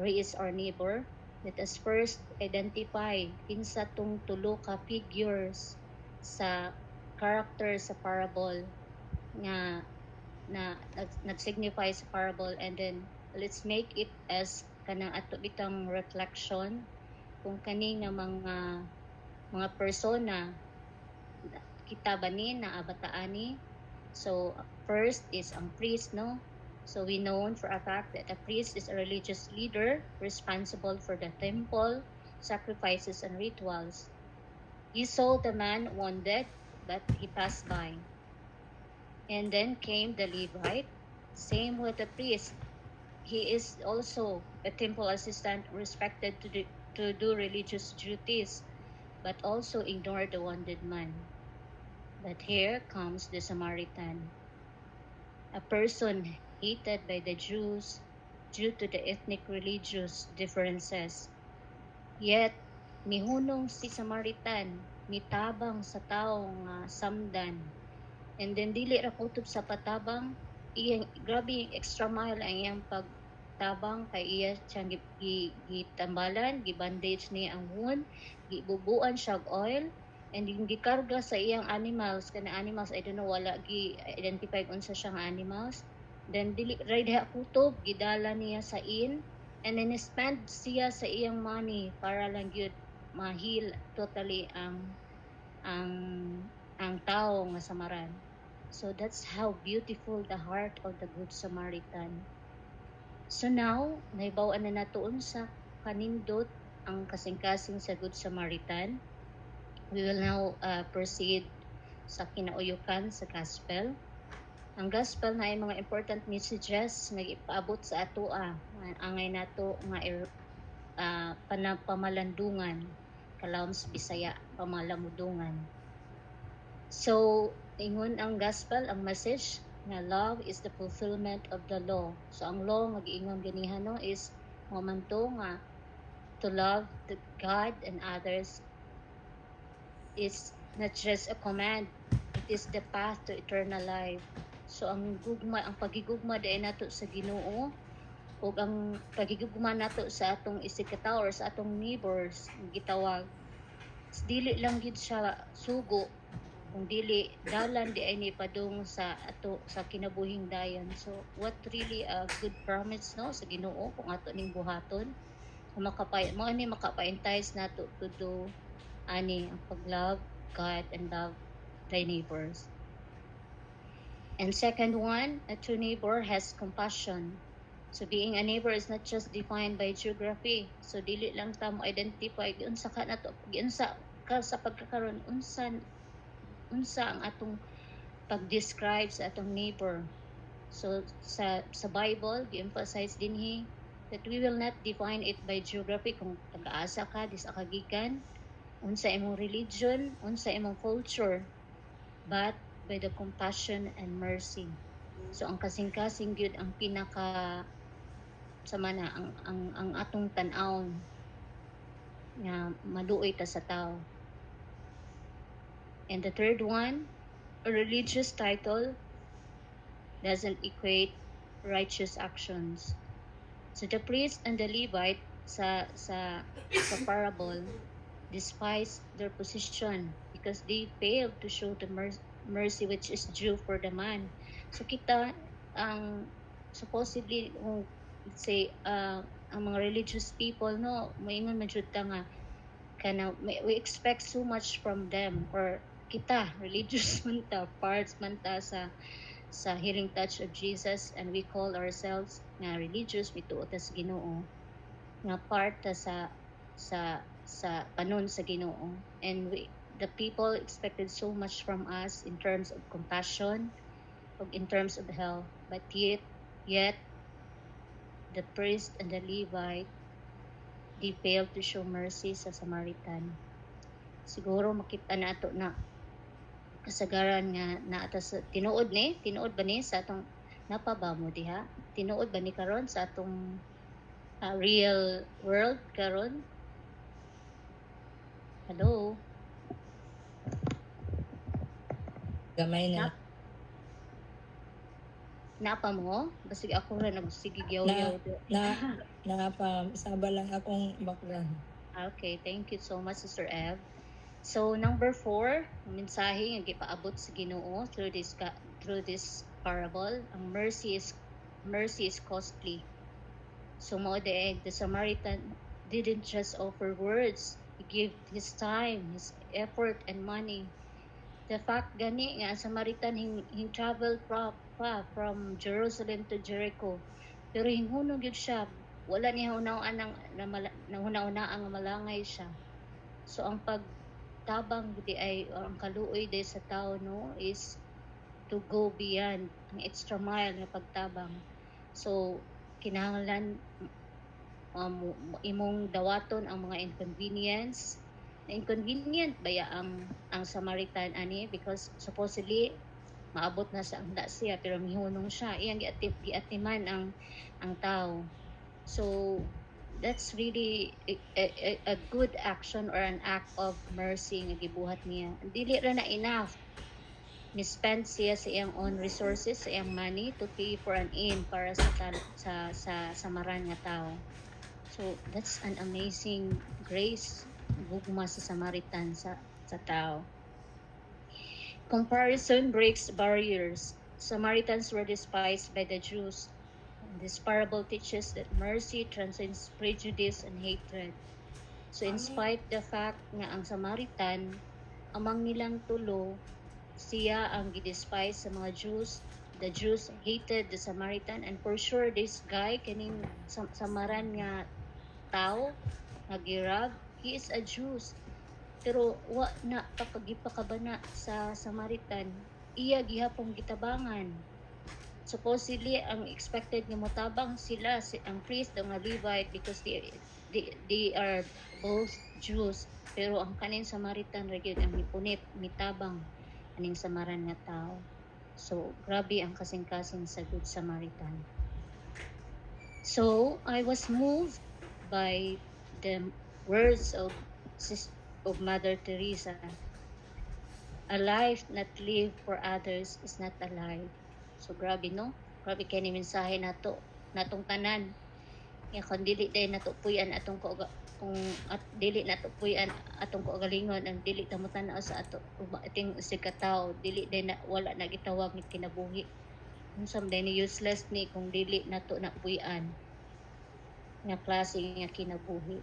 is our neighbor, let us first identify kinsa tong tulo ka figures sa character sa parable nga nag-signify sa parable, and then let's make it as kanang ato bitang reflection kung kani nga mga persona kita ba ni naabataan ni. So first is ang priest, no? So we know for a fact that a priest is a religious leader responsible for the temple, sacrifices, and rituals. He saw the man wounded, but he passed by. And then came the Levite. Same with the priest. He is also a temple assistant, respected to do religious duties, but also ignored the wounded man. But here comes the Samaritan, a person hated by the Jews due to the ethnic religious differences. Yet, mihunong si Samaritan, mitabang sa taong samdan. And then dili ra kutob sa patabang, iyang grabe yung extra mile ang iyang pagtabang kay iya siyang gitambalan, gibandage niya ang wound, gibubuan siya og oil, and yung gikarga sa iyang animals, kana animals I don't know, wala gi-identify unsa siyang animals. Then dili ra diha kutob, gidala niya sa inn, and then spend siya sa iyang money para lang gyud ma-heal totally ang tao nga samaran. So that's how beautiful the heart of the Good Samaritan. So now, nahibaw-an na natoon sa kanindot ang kasing-kasing sa Good Samaritan. We will now proceed sa kinauyukan sa Gospel. Ang Gospel na ay mga important messages nga ipaabot sa ato angay nato nga pamalandungan, kalawom sa Bisaya, pamalamudungan. So, ingon ang Gospel, ang message na love is the fulfillment of the law. So, ang law nga giingon ganihan no is momento nga to love the God and others is not just a command, it is the path to eternal life. So ang pagigugma dai nato sa Ginoo ug ang pagigugma nato sa atong isikataw or sa atong neighbors gitawag, dili lang gid siya sugo kung dili dalan di ay ni padung sa ato sa kinabuhing dayon. So what really a good promise no sa Ginoo kung ato ning buhaton kung makapaintays nato to do ani ang pag-love God and love thy neighbors. And second one, a true neighbor has compassion. So being a neighbor is not just defined by geography. So dili lang ta mo identify giunsa ka nato, giunsa ka sa pagkakaroon, unsa ang atong pag-describe sa atong neighbor. So sa Bible, gi-emphasize dinhi that we will not define it by geography, kung taga-asa ka, disa ka gikan, unsa imong religion, unsa imong culture, but by the compassion and mercy. So ang kasing-kasing gyud ang pinaka sama na ang atong tan-awon nga maluoy ta sa tao. And the third one, a religious title doesn't equate righteous actions. So the priest and the Levite sa parable despise their position because they failed to show the mercy which is due for the man. So kita ang supposedly let's say ang mga religious people no moingon man jud ta nga kana we expect so much from them, or kita religious man ta, parts man ta sa healing touch of Jesus, and we call ourselves nga religious, mituo ta sa Ginoo, nga part ta sa panon sa Ginoo, and the people expected so much from us in terms of compassion, in terms of help, but yet the priest and the Levite, they failed to show mercy sa Samaritan. Siguro makita na ato na kasagaran nga naata sa tinuod ba ni sa atong napaba mo diha, tinuod ba ni karon sa atong real world karon? Hello. Gamay na. Napa mo? Basig ako ra nagsige yaw-yaw. Nakapa, isaba lang akong background. Okay, thank you so much, Sister Ev. So number 4, ang mensahe nga gipaabot sa Ginoo through this parable, ang mercy is costly. So mao the Samaritan didn't just offer words, he gave his time, his effort and money. The fact gani nga ang Samaritan he traveled from Jerusalem to Jericho, pero hinhunog gyud siya, wala niya hunahuna ang malangay siya. So ang pagtabang di ay ang kaluoy di sa tao no is to go beyond ang extra mile nga pagtabang. So kinahanglan imong dawaton ang mga inconvenience. Inconvenient baya ang Samaritan ani because supposedly maabot na sa angla siya pero mihunong siya, iyang giatiman ang tao. So that's really a good action or an act of mercy nga gibuhat niya. Dili ra na enough. Mispend siya sa iyang own resources, sa iyang money to pay for an inn para sa samaran nga tao. So that's an amazing grace gugma sa Samaritan sa tao. Comparison breaks barriers. Samaritans were despised by the Jews. This parable teaches that mercy transcends prejudice and hatred. So in spite the fact nga ang Samaritan, amang nilang tulo, siya ang gidespise sa mga Jews. The Jews hated the Samaritan, and for sure this guy, kaning samaran nga tao, nga girab, he is a Jew. Pero wa na pakagipakabana sa Samaritan, iya gihapong gitabangan. Supposedly ang expected nga motabang sila ang priest ang Levite because they are both Jews, pero ang kaning Samaritan ra gyud ang mipunit mitabang aning samaran nga tao. So grabe ang kasing-kasing sa Good Samaritan. So I was moved by the words of Mother Teresa. A life not lived for others is not a life. So grabe no? Grabe kay ni mensahe nato natong tanan. Ya kun dili day nato puy-an atong dili nato puy-an atong kaugalingon, ang dili ta mo tan-aw sa ato ating sigkataw, dili day na wala na gitawag ni kinabuhi. Unsam day ni useless ni kung dili nato na puy-an nga klase nga kinabuhi.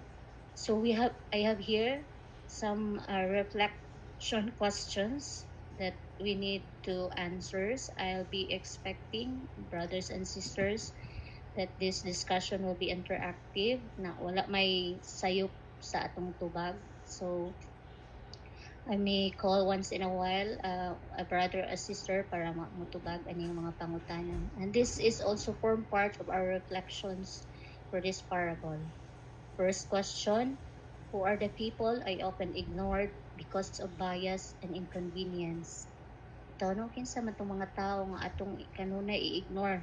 So I have here some reflection questions that we need to answers. I'll be expecting, brothers and sisters, that this discussion will be interactive, na wala may sayop sa atong tubag. So I may call once in a while a brother or sister para mutubag aning mga pangutanan. And this is also form part of our reflections for this parable. First question, who are the people I often ignored because of bias and inconvenience? Ito, no? Kinsa man itong mga tao nga atong kanunay i-ignore.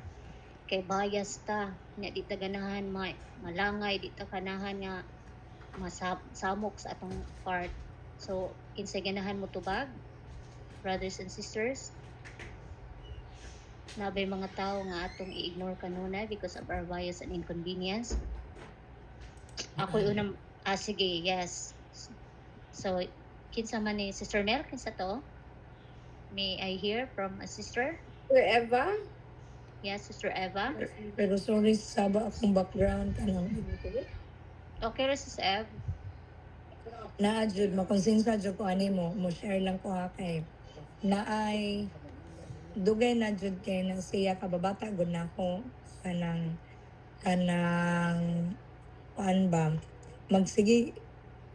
Kay bias ta, nga di ta ganahan malangay, di ta ganahan nga masamok sa atong part. So, kinsa ganahan mo tubag, brothers and sisters? Nabay mga tao nga atong i-ignore kanunay because of our bias and inconvenience? Ako'y unang, sige, yes. So, kinsa man ni Sister Mel, kinsa to? May I hear from a sister? Sister Eva? Yes, Sister Eva. Pero sorry sa akong background kanang Okay, Sis Ev. naa jud makonsensya jud ko ani mo share lang ko ha kay naay dugay na jud kay na siya kababata gud na ako kanang kuan ba magsige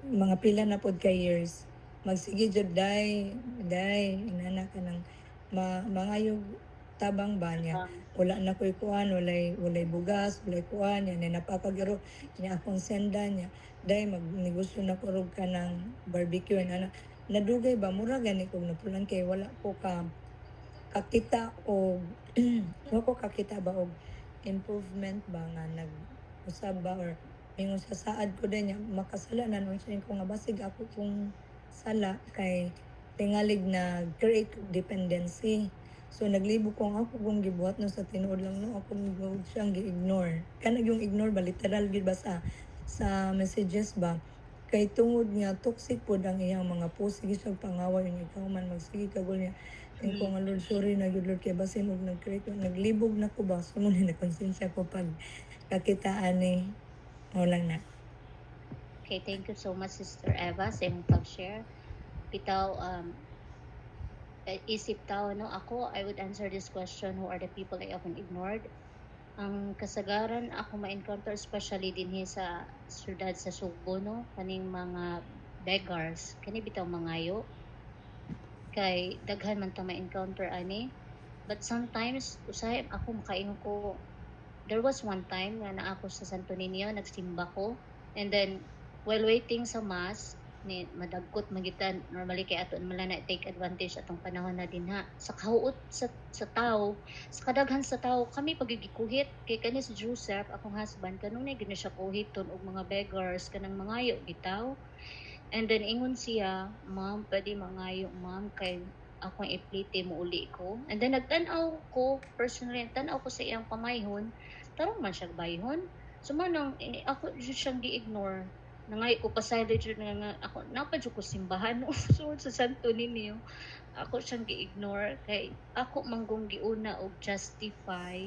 mga pila na pod ka years magsige jud day inana ka ng mangayog tabang ba niya wala na ko'y kuan walay bugas walay kuan yan napakagiro niya akong senda niya day magnegosyo na ko rog ka ng barbecue ana nadugay ba mura gani kog napulan kay wala ko kakita o wala ko kakita ba og improvement ba nga nag-usab ba or mingon sa saad ko din niya makasala na nun siya ko nga basig ako kung sala kay tingalig na create dependency. So naglibo ko ako kung gibuhat no sa tinuod lang no ako siyang gi-ignore. Kanag yung ignore ba literal gid ba sa messages ba Kay tungod nga toxic pod ang iyang mga post, sige sa pangaway yung ikaw man magsige kagol niya. Thank ko nga Lord, sorry na good Lord, kay basin og naglibog na ko ba, so mo na konsensya ko pag kakitaan ni mo lang na. Okay, thank you so much, Sister Eva, sa imong pag-share. Bitaw, isip tao, no? Ako, I would answer this question, who are the people I often ignored? Ang kasagaran ako ma-encounter, especially din sa syudad sa Subo, no? Kaning mga beggars, kani bitaw mangayo. Kay daghan man ta ma-encounter ani. But sometimes, usahay ako makaingon ko, there was one time nga na ako sa Santo Niño, nagsimba ko, and then while waiting sa mass, ni madagkot magitan normally kay ato man na take advantage atong panahon na dinha sa kahuot sa tao, sa kadaghan sa tao kami pagigikuhit kay kani si Joseph akong husband kanung na gina siya kuhiton og mga beggars kanang mangayo bitaw. And then ingon siya, ma'am, pwede mangayo ma'am kay akong iplite mo uli ko. And then nagtan-aw ko personally, tan-aw ko sa iyang pamayhon, tarong man siya bayhon. So manang ako jud siyang gi-ignore. Nangay ko pasaylo jud nga ako napadyo ko simbahan so sa Santo Niño. Ako siyang gi-ignore kay ako manggong giuna og justify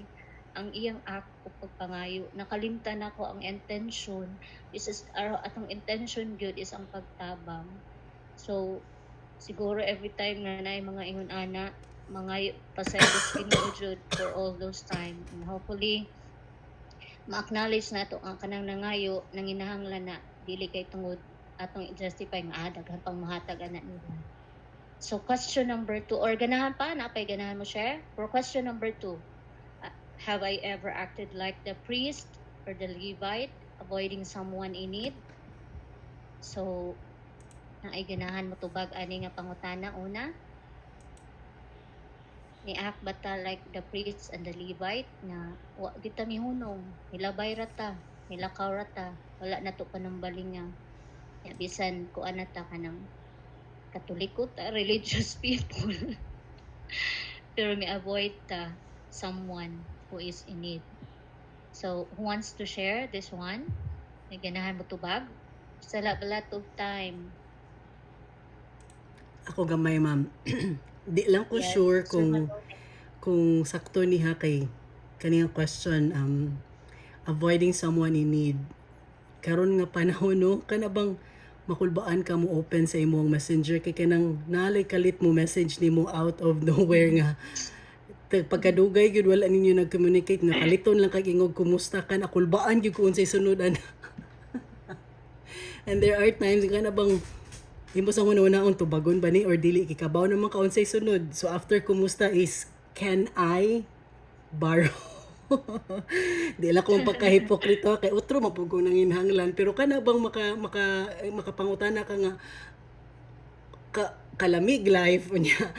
ang iyang act o pagpangayo. Nakalimtan ako ang intention is atong intention gyud is ang pagtabang. So siguro every time nga naay mga ingon ana mga pasaylo Ginoo jud for all those time, and hopefully ma-acknowledge nato ang kanang nangayo nanginahanglan na dili kay tungod atong i-justify nga daghan pang mahatag ana nila. So question number 2, or ganahan pa na pay ganahan mo share? For question number 2, have I ever acted like the priest or the Levite, avoiding someone in need? So naay ganahan mo tubag ani nga pangutana. Una, ni act bata like the priests and the Levite na wa kita mihunong, milabay rata, milakaw rata, wala na to panambalinga. Ya bisan ko anata kanang Katoliko ta, religious people. Pero may avoid ta someone who is in need. So who wants to share this one? May ganahan mo tubag? Sa labalat of time. Ako gamay, ma'am. Di lang ko Yes, sure Sir Manolo. kung sakto niya kay kaniyang question, avoiding someone in need. Karon nga panahon, no, kana bang makulbaan ka mo open sa imong messenger kay kanang nalay kalit mo message nimo out of nowhere nga pagkadugay gyud wala ninyo nag-communicate nga kaliton lang kag ingog kumusta ka, nakulbaan gyud ko unsay sunod ana. And there are times nga na bang imo sa una-unaon tubagon ba ni or dili kikabaw naman ka unsay sunod. So after kumusta is can I borrow? Di lang kung pagka-hipokrito kay utro mapug kong nanginhanglan, pero kana bang makapangutana ka nga kalamig life niya.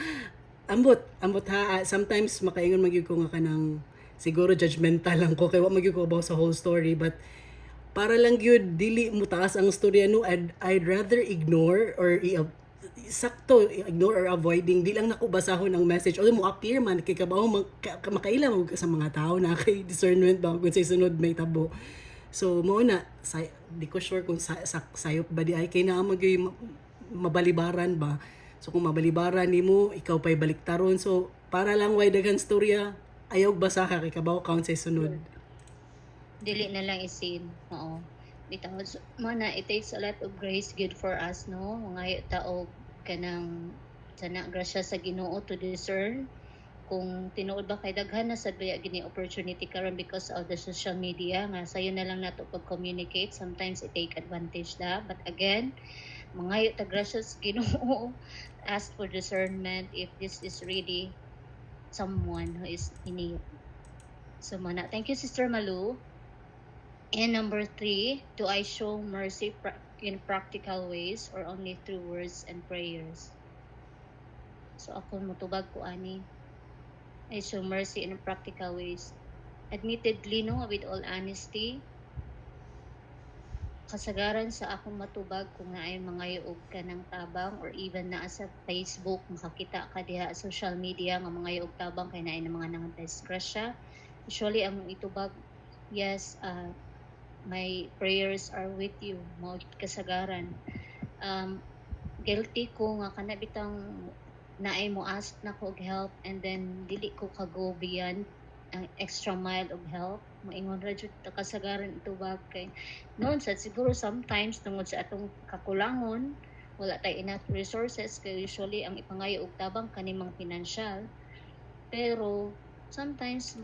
ambot ha, sometimes makaingon magyud ko nga kanang siguro judgmental lang ko kay wa magyud ko about sa whole story, but para lang gyud dili mo taas ang storya, no, I'd rather ignore or sakto ignore or avoiding, di lang nako basahon ang message o mo appear man kay kabaho makailang sa mga tao na kay discernment ba kung say sunod may tabo. So mo na di ko sure kung sayop ba di ay kay naa magyoy mabalibaran ba. So kung mabalibaran nimo ikaw pay baliktaron, so para lang way daghan storya ayaw basa ka kay kabaho count say sunod. Dili na lang isin. Oo. Bitaw mana it takes a lot of grace good for us, no, mga tao kanang sana grasya sa Ginoo to discern kung tinuod ba kay daghan na sad baya gini opportunity karon because of the social media nga sayo na lang nato pag-communicate. Sometimes it take advantage da, but again mga ta grasya sa Ginoo, ask for discernment if this is really someone who is in need. So mana, thank you Sister Malu. And number 3, do I show mercy in practical ways or only through words and prayers? So ako mutubag ko ani, I show mercy in practical ways. Admittedly, no, with all honesty, kasagaran sa akong matubag kung naay mga yuog ka ng tabang or even na sa Facebook makakita ka diha sa social media nga mga yuog tabang kay naay na mga nang disgrasya. Usually ang itubag, yes, my prayers are with you, mao gid kasagaran. Guilty ko nga kana bitang naay mo ask na ko og help and then dili ko go beyond ang extra mile of help. Moingon ra jud ta kasagaran ito bag kay noon sa siguro sometimes tungod sa atong kakulangon wala tay enough resources kay usually ang ipangayo og tabang kanimang financial, pero sometimes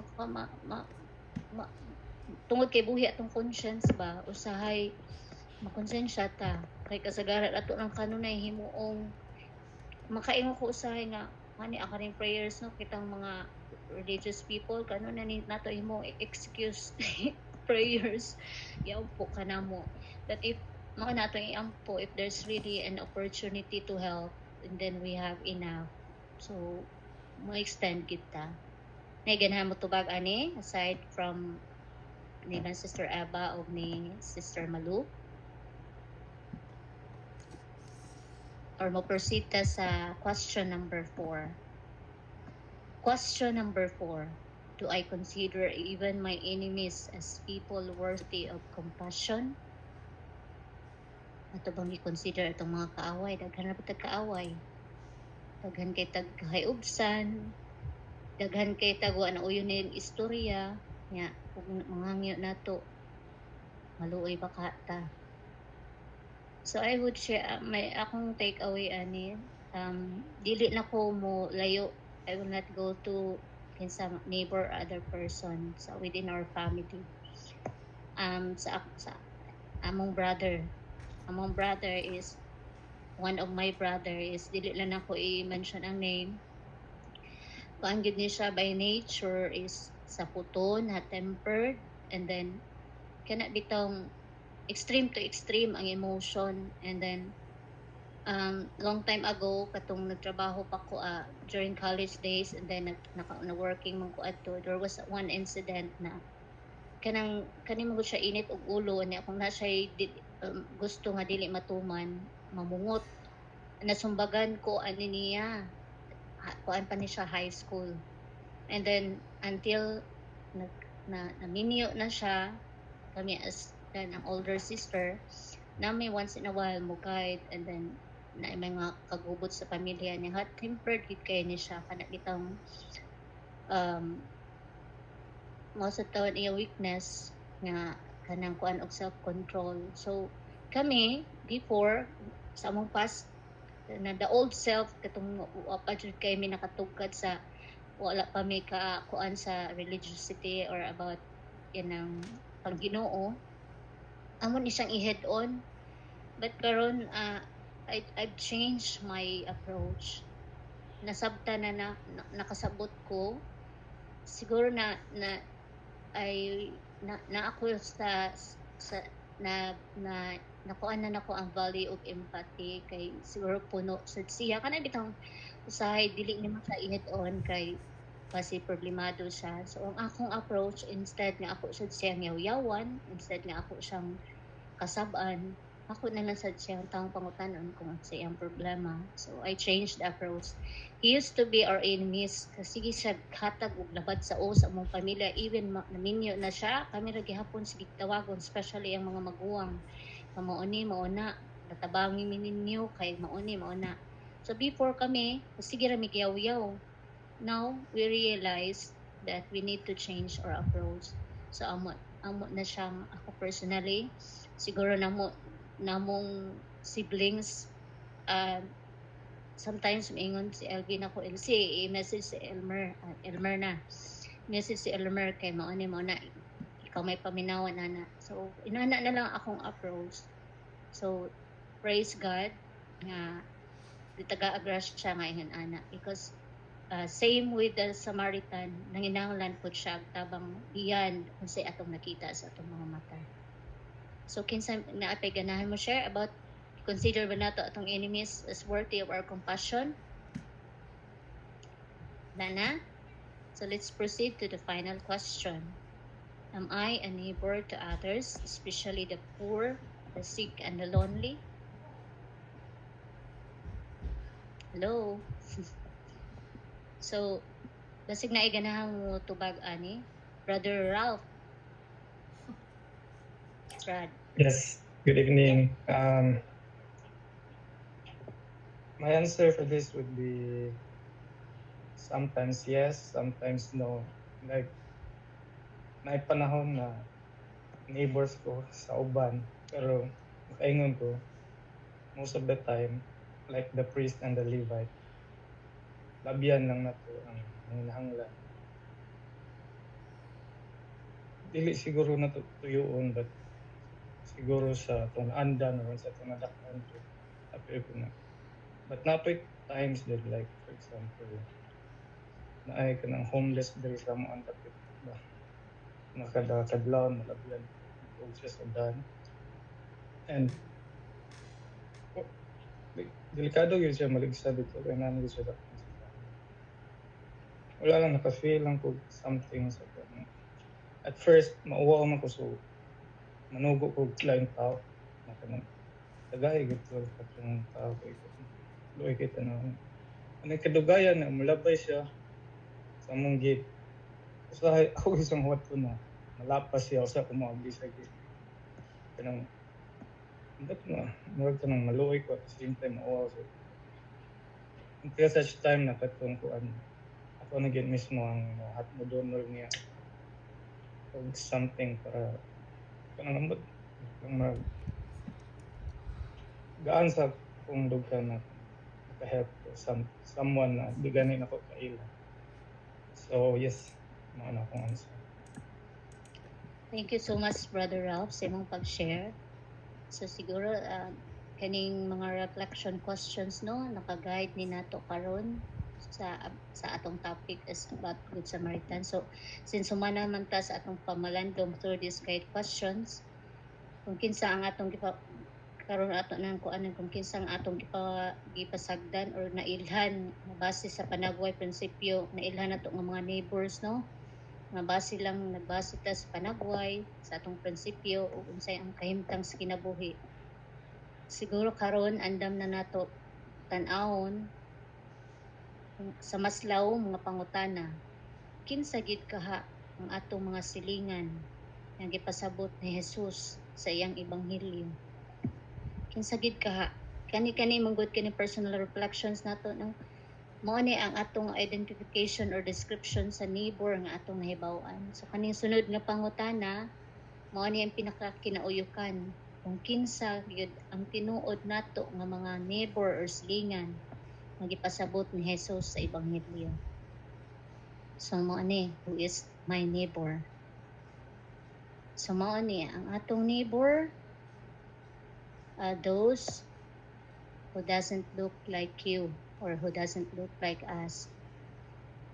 tungod kay buhi atong conscience ba usahay makonsensya ta kay kasagaran ato ng kanunay himuong makaingon ko usahay nga ani akaring prayers no kitang mga religious people kanon na nato himo excuse prayers yapo kanamo that if mao nato iampo if there's really an opportunity to help and then we have enough, so mo extend kita na ganahan mo tubag ani aside from ni Sister Aba o ni Sister Malu, or mo proceed ta sa question number 4. Question number 4. Do I consider even my enemies as people worthy of compassion? Ato bang i-consider itong mga kaaway? Daghan na ba kaaway? Daghan kay tagkahayubsan, daghan kay tagwa na uyon yung istorya, nya kung mangangyo nato, maluoy ba ta? So I would share may akong take away ani, dili na ko mo layo. I will not go to some neighbor or other person sa within our family. Sa among brother is one of my brother is dili lang ako i-mention ang name. Kuan gid ni siya by nature is sa puton, ha-tempered, and then kana bitong extreme to extreme ang emotion, and then long time ago katong nagtrabaho pa ko during college days, and then na working man ko adto, there was one incident na kani mo siya init og ulo niya kung na siya gusto nga dili matuman mamungot, nasumbagan ko ani niya kuan pa ni siya high school, and then until naminyo na siya kami as then ang older sister namin once in a while mo guide, and then na mga kagubot sa pamilya niya hot tempered gid kay ni siya kana bitang most of the iya weakness nga kanang kuan og self control. So kami before sa among past na the old self katong pa jud kay mi nakatugkad sa wala pa mi ka kuan sa religiosity or about inang pagginoo, amon isang i-head on, but karon I've changed my approach. Nasabta na nakasabot ko siguro na ako sa nakuan na nako ang value of empathy kay siguro puno sa siya kana bitang usahay dili ni man sa i-head on kay kasi problemado siya. So ang akong approach, instead nga ako siyang yaw-yawan, instead nga ako siyang kasab-an, ako na lang siyang taong pangutanon kung sa iyang problema. So I changed the approach. He used to be our enemies kasi siya hatag og labad sa sa among pamilya, even naminyo na siya, kami ra gihapon sige tawagon, especially ang mga maguwang. Mauni mauna, natabangi mininyo kay mauni mauna. So before kami, sige ra mi yaw-yaw. Now we realize that we need to change our approach. So amo na siyang ako personally, siguro namong siblings, sometimes maingon si Elvin ako message si Elmer na message si Elmer kay mao na ikaw may paminawan na. So inana na lang akong approach. So praise God nga taga-agras siya nga ingon ana, because same with the Samaritan, nanginahanglan po siya tabang beyond kung say atong nakita sa atong mga mata. So kinsa naapay ganahan mo share about consider ba nato atong enemies as worthy of our compassion? Nana? So let's proceed to the final question. Am I a neighbor to others, especially the poor, the sick, and the lonely? Hello? So, basig na iganahan mo tubag ani, Brother Ralph. Rad. Yes, good evening. My answer for this would be sometimes yes, sometimes no. Like, may panahon na neighbors ko sa uban, pero makaingon ko, most of the time, like the priest and the Levite, labihan lang na to ang nanginahanglan. Dili siguro na to tuyoon, but siguro sa itong andan or sa itong nadakpan to, appear ko na. But napit times that, like, for example, naay ka ng homeless diri sa mga antapit ba? Nakadakadlaw, nalabihan, o siya sa dan. And, delikado yun siya maligsa dito, kaya namin siya dakpan sa dan. Wala lang, naka-feel lang ko something sa dan. At first, mauwaw man ko, so manugo ko laing tao. Nakanang, tagay, gito, katong tao ko ito. Luay kita na. Ano yung kadugayan na mulabay siya sa among gate. Kasi ako isang huwat ko na malapas siya sa kumagli sa gate. Kanang, ba't na, marag ka nang maluoy ko at the same time mauwaw siya. Until such time na katong ko ako na gate mismo ang hat mo donor niya o something para kanang ambot kang mag gaan sa kung dughan na maka-help ko someone na di ganin ako kaila. So yes, mga na akong answer. Thank you so much, Brother Ralph, sa imong pag-share. So siguro, kaning mga reflection questions, no, naka-guide ni nato karon sa atong topic is about Good Samaritan. So, since humana man ta sa atong pamalandong through these guide questions, kung kinsa ang atong karon ato nang kuanan kung kinsa ang atong gipasagdan or nailhan base sa panagway prinsipyo, nailhan nato nga mga neighbors, no, nga nagbase ta sa panagway sa atong prinsipyo ug unsay ang kahimtang sa kinabuhi. Siguro karon andam na nato tan-awon sa maslaw mga pangutana, kinsa gid kaha ang atong mga silingan nga gipasabot ni Jesus sa iyang ebanghelyo. Kinsa gid kaha kani manggod kani personal reflections nato no, mao ni ang atong identification or description sa neighbor nga atong nahibaw-an. So kaning sunod nga pangutana mao ni ang pinakakinauyokan kung kinsa gyud ang tinuod nato nga mga neighbor or silingan nga gipasabot ni Jesus sa ebanghelyo. So mao ni, who is my neighbor? So mao ni ang atong neighbor, those who doesn't look like you or who doesn't look like us.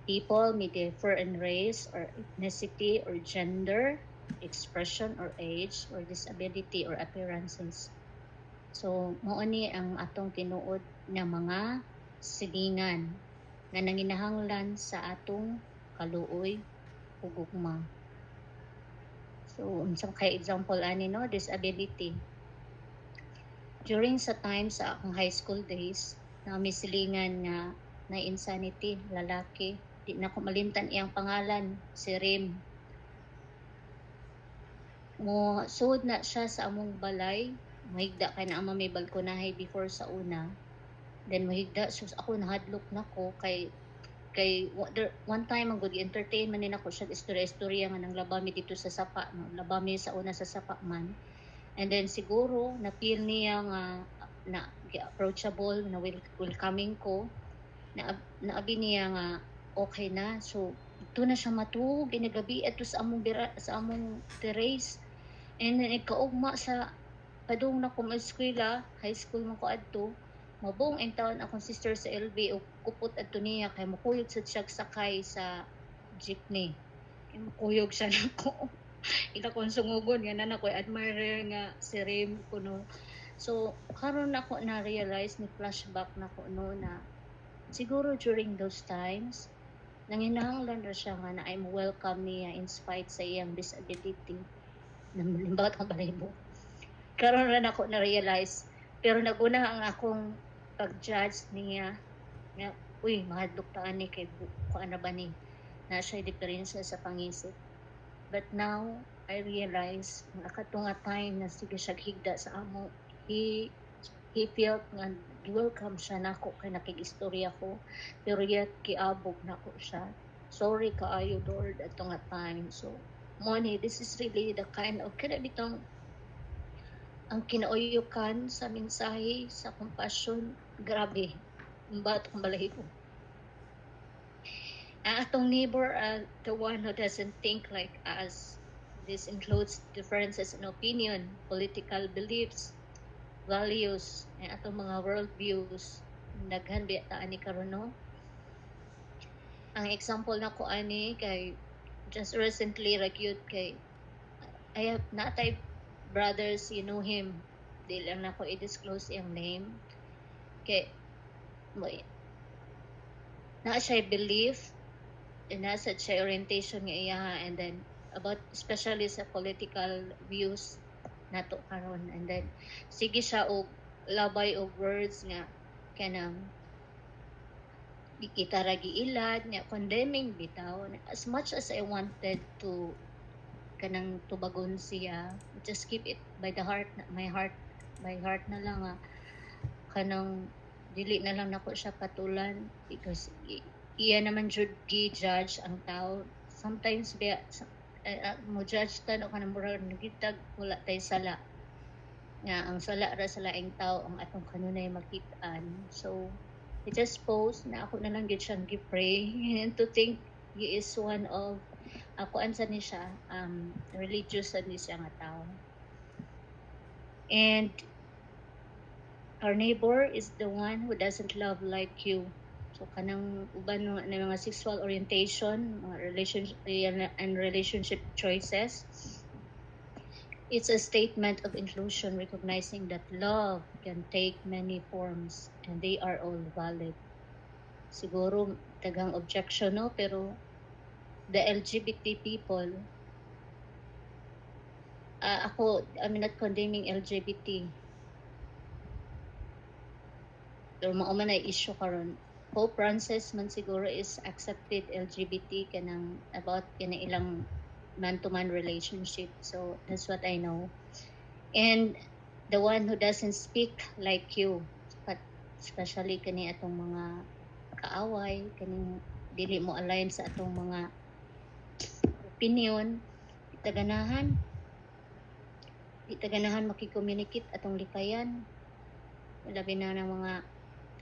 People may differ in race or ethnicity or gender, expression or age or disability or appearances. So mao ni ang atong tinuod nga mga silingan nga nanginahanglan sa atong kaluoy ug gugma. So unsa kay example ani, no, disability. During sa time sa akong high school days, may silingan nga na insanity, lalaki. Di na ko malimtan iyang pangalan, si Rim. Mo suod na siya sa among balay, mahigda kay na ama may balkonahe before sa una. Then mahigda, so ako nahadlok nako kay one time ang good entertainment ni nako siya istorya nga nang labami dito sa sapa, no? Labami sa una sa sapa man. And then siguro na feel niya nga na approachable, na welcoming ko, na abi niya nga okay na. So ito na siya matug ginagabi ato sa among terrace. And then ikaugma sa padung na ko eskwela, high school man ko adto. Mabong ang taon akong sister sa LB o kupot adto niya kay mukuyog sa siya sakay sa jeepney. Kay mukuyog siya nako. Ila kong sungugon nga na ko admire nga si Rim kuno. So karon nako na realize ni flashback nako no na siguro during those times nanginahanglan ra siya nga na I'm welcome niya in spite sa iyang disability. Nalimbawat ang balibo. Karon ra nako na realize pero naguna ang akong pag-judge niya nga uy mahadlok ta ani kay kuan na ba ni na siya diferensya sa pangisip. But now I realized nga kato nga time na sige siya higda sa amo, he felt nga welcome siya nako kay nakig-istorya ko, pero yet kiabog nako siya. Sorry kaayo Lord ato nga time. So money, this is really the kind of kada bitong ang kinauyukan sa mensahe sa compassion, grabe. Ba't kung balahibo? Ang atong neighbor, the one who doesn't think like us. This includes differences in opinion, political beliefs, values, and atong mga worldviews. Daghan biya ta ani karon no? Ang example na ko ani kay just recently ragyud kay I have natay brothers, you know him. Di lang na ko i-disclose yung name. Kay na siya belief, nasa siya orientation nga iya, and then about especially sa political views nato karon, and then sige siya og labay og words nga kanang di kita ra giilad nga condemning bitaw. As much as I wanted to kanang tubagon siya, just keep it by the heart, my heart na lang nga kanang dili na lang nako siya patulan, because iya naman jud gi-judge ang tao. Sometimes biya mo judge ta no kanang murag nagitag wala tay sala nga ang sala ra sa laing tao ang atong kanunay makitaan. So I just post na ako na lang gid siyang gi-pray and to think he is one of ako ansa ni siya religious ni siya nga tao. And our neighbor is the one who doesn't love like you. So kanang uban na mga sexual orientation, mga relationship and relationship choices. It's a statement of inclusion, recognizing that love can take many forms and they are all valid. Siguro tagang objection no, pero the LGBT people, I'm not condemning LGBT. Pero mauman na issue karon. Pope Francis man siguro is accepted LGBT kanang about kina ilang man-to-man relationship. So that's what I know. And the one who doesn't speak like you, but especially kani atong mga kaaway, kaning dili mo align sa atong mga opinion, itaganahan makicommunicate atong likayan. Labi na ng mga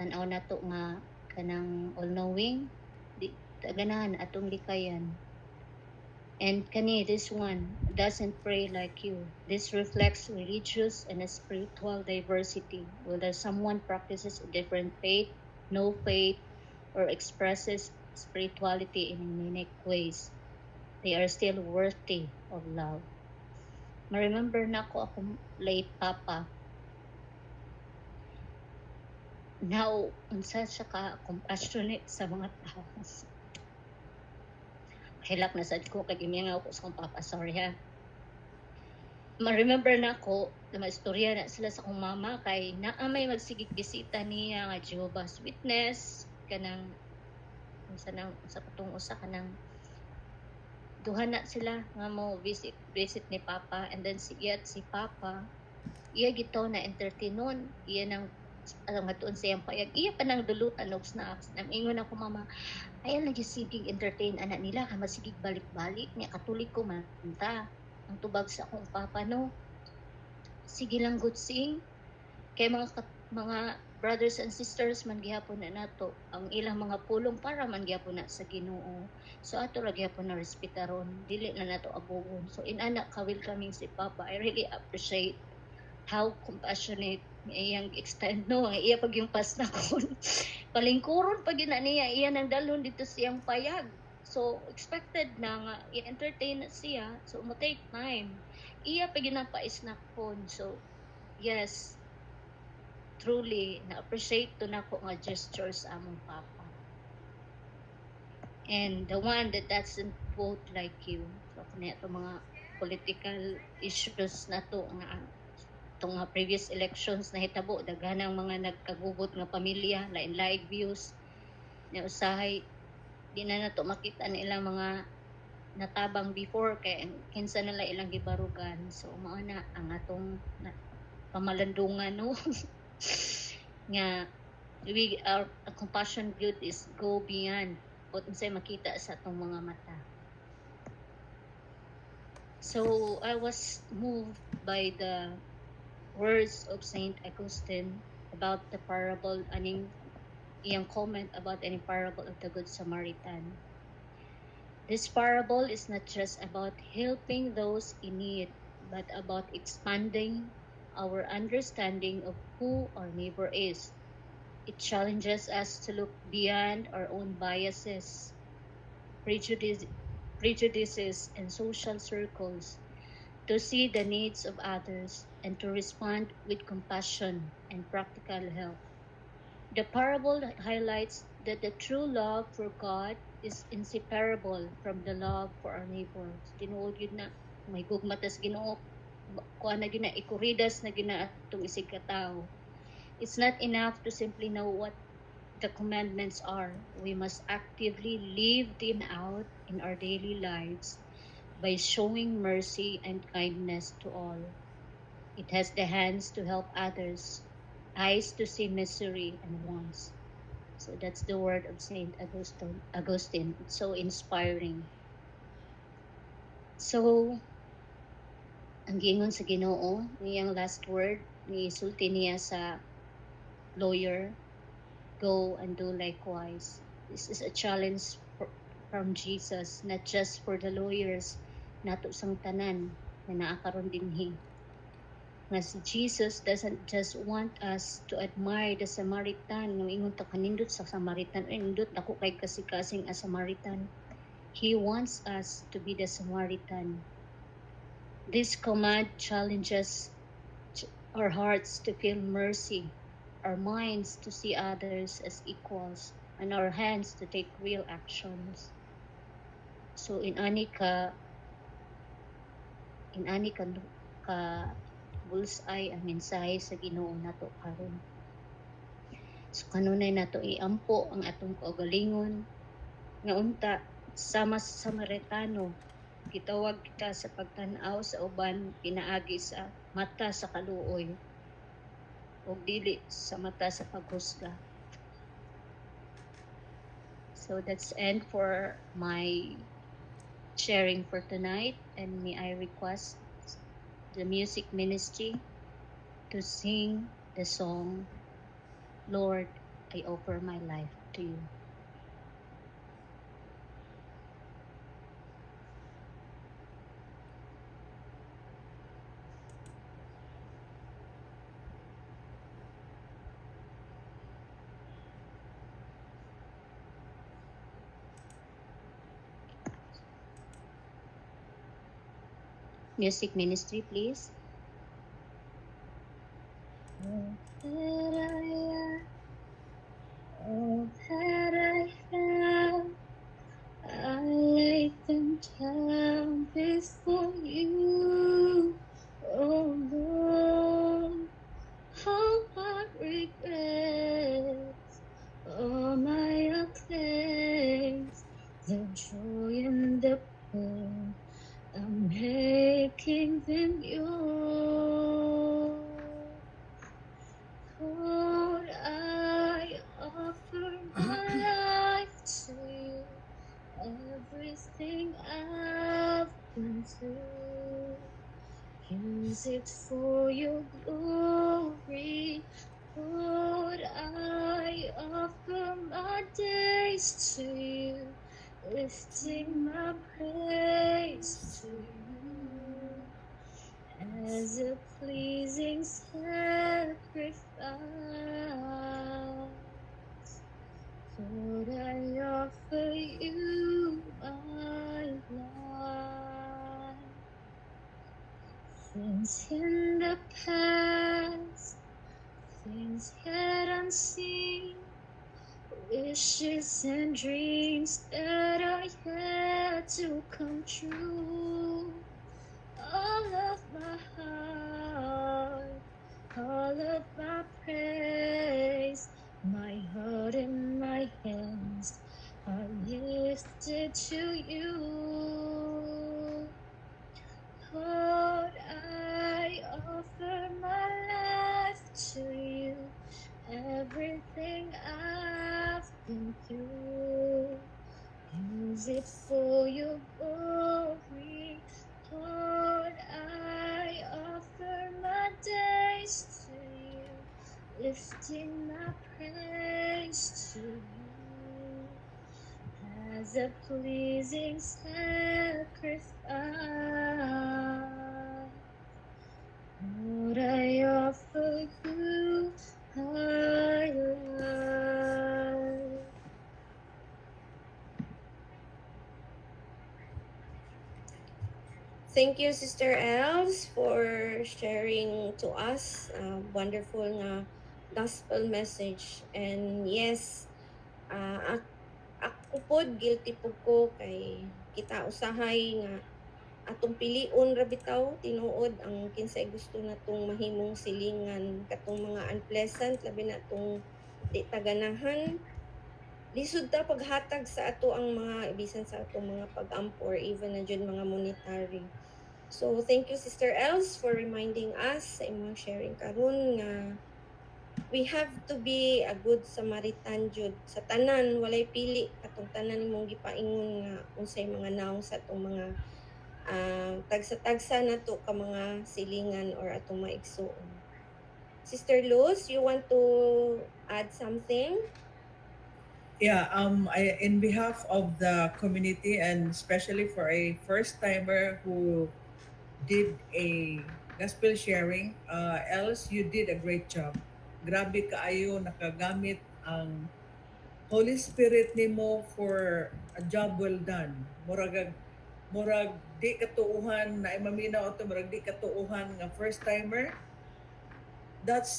tanaw nato nga kanang all-knowing, di taganahan atong likayan. And kani, this one doesn't pray like you. This reflects religious and spiritual diversity. Whether someone practices a different faith, no faith, or expresses spirituality in unique ways, they are still worthy of love. Ma-remember na ko akong late papa. Now, unsa siya ka compassionate sa mga tao. Hilak na sad ko kay gimiyang ako sa akong papa, sorry ha. Ma-remember na ko na maistorya na sila sa akong mama kay naamay magsigig bisita niya nga Jehovah's Witness kanang sa patong usa kanang duha na sila nga mo visit ni papa, and then si papa iya gitaw na entertainon iya nang alam nga tuon siyang payag iya pa nang dulutan og snacks. Namingon ako mama, ayan lagi sigig entertain anak nila ka masigig balik-balik niya katulik ko man ta ang tubag sa akong papa no. Sige lang good sing kay mga brothers and sisters man gihapon na nato ang ilang mga pulong para man gihapon na sa Ginoo. So ato ra gihapon na respetaron, dili na nato abugon. So inana ka welcoming si papa. I really appreciate how compassionate iyang extend no nga iya pag yung pas na kon palingkuron pag yun niya iya nang dalhon dito siyang payag. So expected na nga i-entertain na siya, so mo take time iya pag yun ang pa-snack kon. So yes, truly na appreciate to nako nga gestures among papa. And the one that doesn't vote like you, so kanya itong mga political issues na to nga itong mga previous elections na hitabo daghanang mga nagkagubot nga pamilya, lain-laing views na usahay di na nato makita nilang mga natabang before kay kinsa nila ilang gibarugan. So mao na ang atong pamalandungan no nga our compassion good is go beyond what unsay makita sa atong mga mata. So I was moved by the words of Saint Augustine about the parable, aning iyang comment about any parable of the Good Samaritan. This parable is not just about helping those in need, but about expanding our understanding of who our neighbor is. It challenges us to look beyond our own biases, prejudices, and social circles, to see the needs of others and to respond with compassion and practical help. The parable highlights that the true love for God is inseparable from the love for our neighbors. Tinuod yun na, may gugmatas Ginoo, kuha na yun na, ikuridas na yun na itong isig katao. It's not enough to simply know what the commandments are. We must actively live them out in our daily lives by showing mercy and kindness to all. It has the hands to help others, eyes to see misery and wants. So that's the word of Saint Augustine. It's so inspiring. So, ang giingon sa Ginoo, niyang last word, nisulti niya sa lawyer, go and do likewise. This is a challenge from Jesus, not just for the lawyers, nato sang tanan na naakaron dinhi. Nga si Jesus doesn't just want us to admire the Samaritan. Nung ingon ta kanindot sa Samaritan, nindot ako kay kasing-kasing a Samaritan. He wants us to be the Samaritan. This command challenges our hearts to feel mercy, our minds to see others as equals, and our hands to take real actions. So in ani ka bullseye ang mensahe sa Ginoo nato karon. So kanunay nato iampo ang atong kaugalingon nga unta sama sa Samaritano, gitawag kita sa pagtan-aw sa uban pinaagi sa mata sa kaluoy o dili sa mata sa paghusga. So that's end for my sharing for tonight, and may I request the music ministry to sing the song, Lord, I offer my life to you. Music ministry, please. All that I have, I lay them down before you. Oh Lord, how I regret all my accolades, the joy and the pain. I'm making them yours. Lord, I offer my life to you. Everything I've been through, use it for your glory. Lord, I offer my days to you, lifting my praise to you as a pleasing sacrifice. Lord, I offer you my life. Things in the past, things yet unseen, wishes and dreams that are yet to come true. All of my heart, all of my praise, my heart and my hands are lifted to you. Is it for your glory, Lord? I offer my days to you, lifting my praise to you as a pleasing sacrifice. Lord, I offer you my life. Thank you, Sister Els, for sharing to us wonderful nga gospel message. And yes, ako pod guilty pud ko kay kita usahay nga atong piliun ra bitaw tinuod ang kinsay gusto natong mahimong silingan katong mga unpleasant labi na tong di taganahan. Lisod ta paghatag sa ato ang mga ibisan sa atong mga pag-ampo or even na dyan mga monetary. So thank you, Sister Els, for reminding us sa imong sharing karon nga we have to be a good Samaritan jud sa tanan, walay pili katong tanan nimong gipaingon nga unsay mga naong sa atong mga tagsa-tagsa na to ka mga silingan or atong mga igsuon. Sister Luz, you want to add something? Yeah, in behalf of the community and especially for a first timer who did a gospel sharing, Els, you did a great job. Grabe kaayo nakagamit ang Holy Spirit nimo for a job well done. Murag di katuuhan na maminaw ato murag di katuuhan nga first timer. That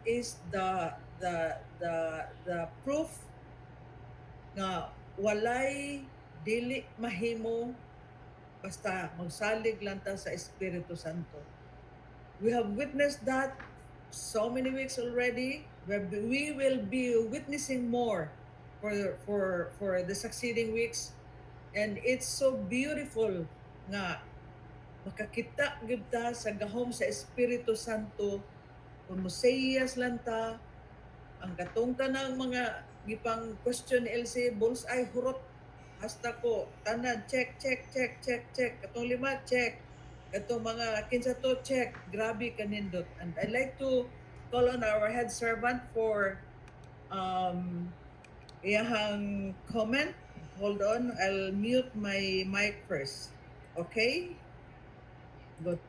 is the proof nga walay dili mahimo basta magsalig lang ta sa Espiritu Santo. We have witnessed that so many weeks already. We will be witnessing more for the succeeding weeks, and it's so beautiful nga makakita gyud ta sa gahom sa Espiritu Santo kung moseyas lang ta ang katong tanang mga gipang question LC bullseye hurot hasta ko tanan check katong 5 check katong mga kinsa to check grabe kanindot. And I'd like to call on our head servant for iyahang comment. Hold on, I'll mute my mic first. Okay, good.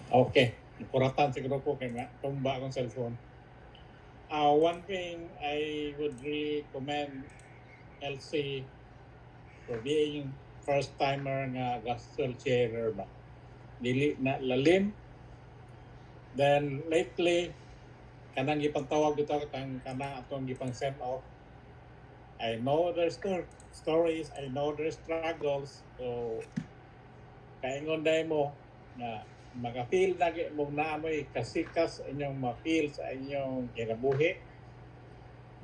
Okay, kuratan siguro po kay tumba akong cellphone. One thing I would recommend LC for being first timer nga gospel sharer ba. Dili na lalim. Then lately kanang gipantawag dito kanang atong gipang send off. I know their stories, I know their struggles. So kaingon day mo na maka-feel lagi mong naamoy kasikas inyong ma-feel sa inyong kinabuhi.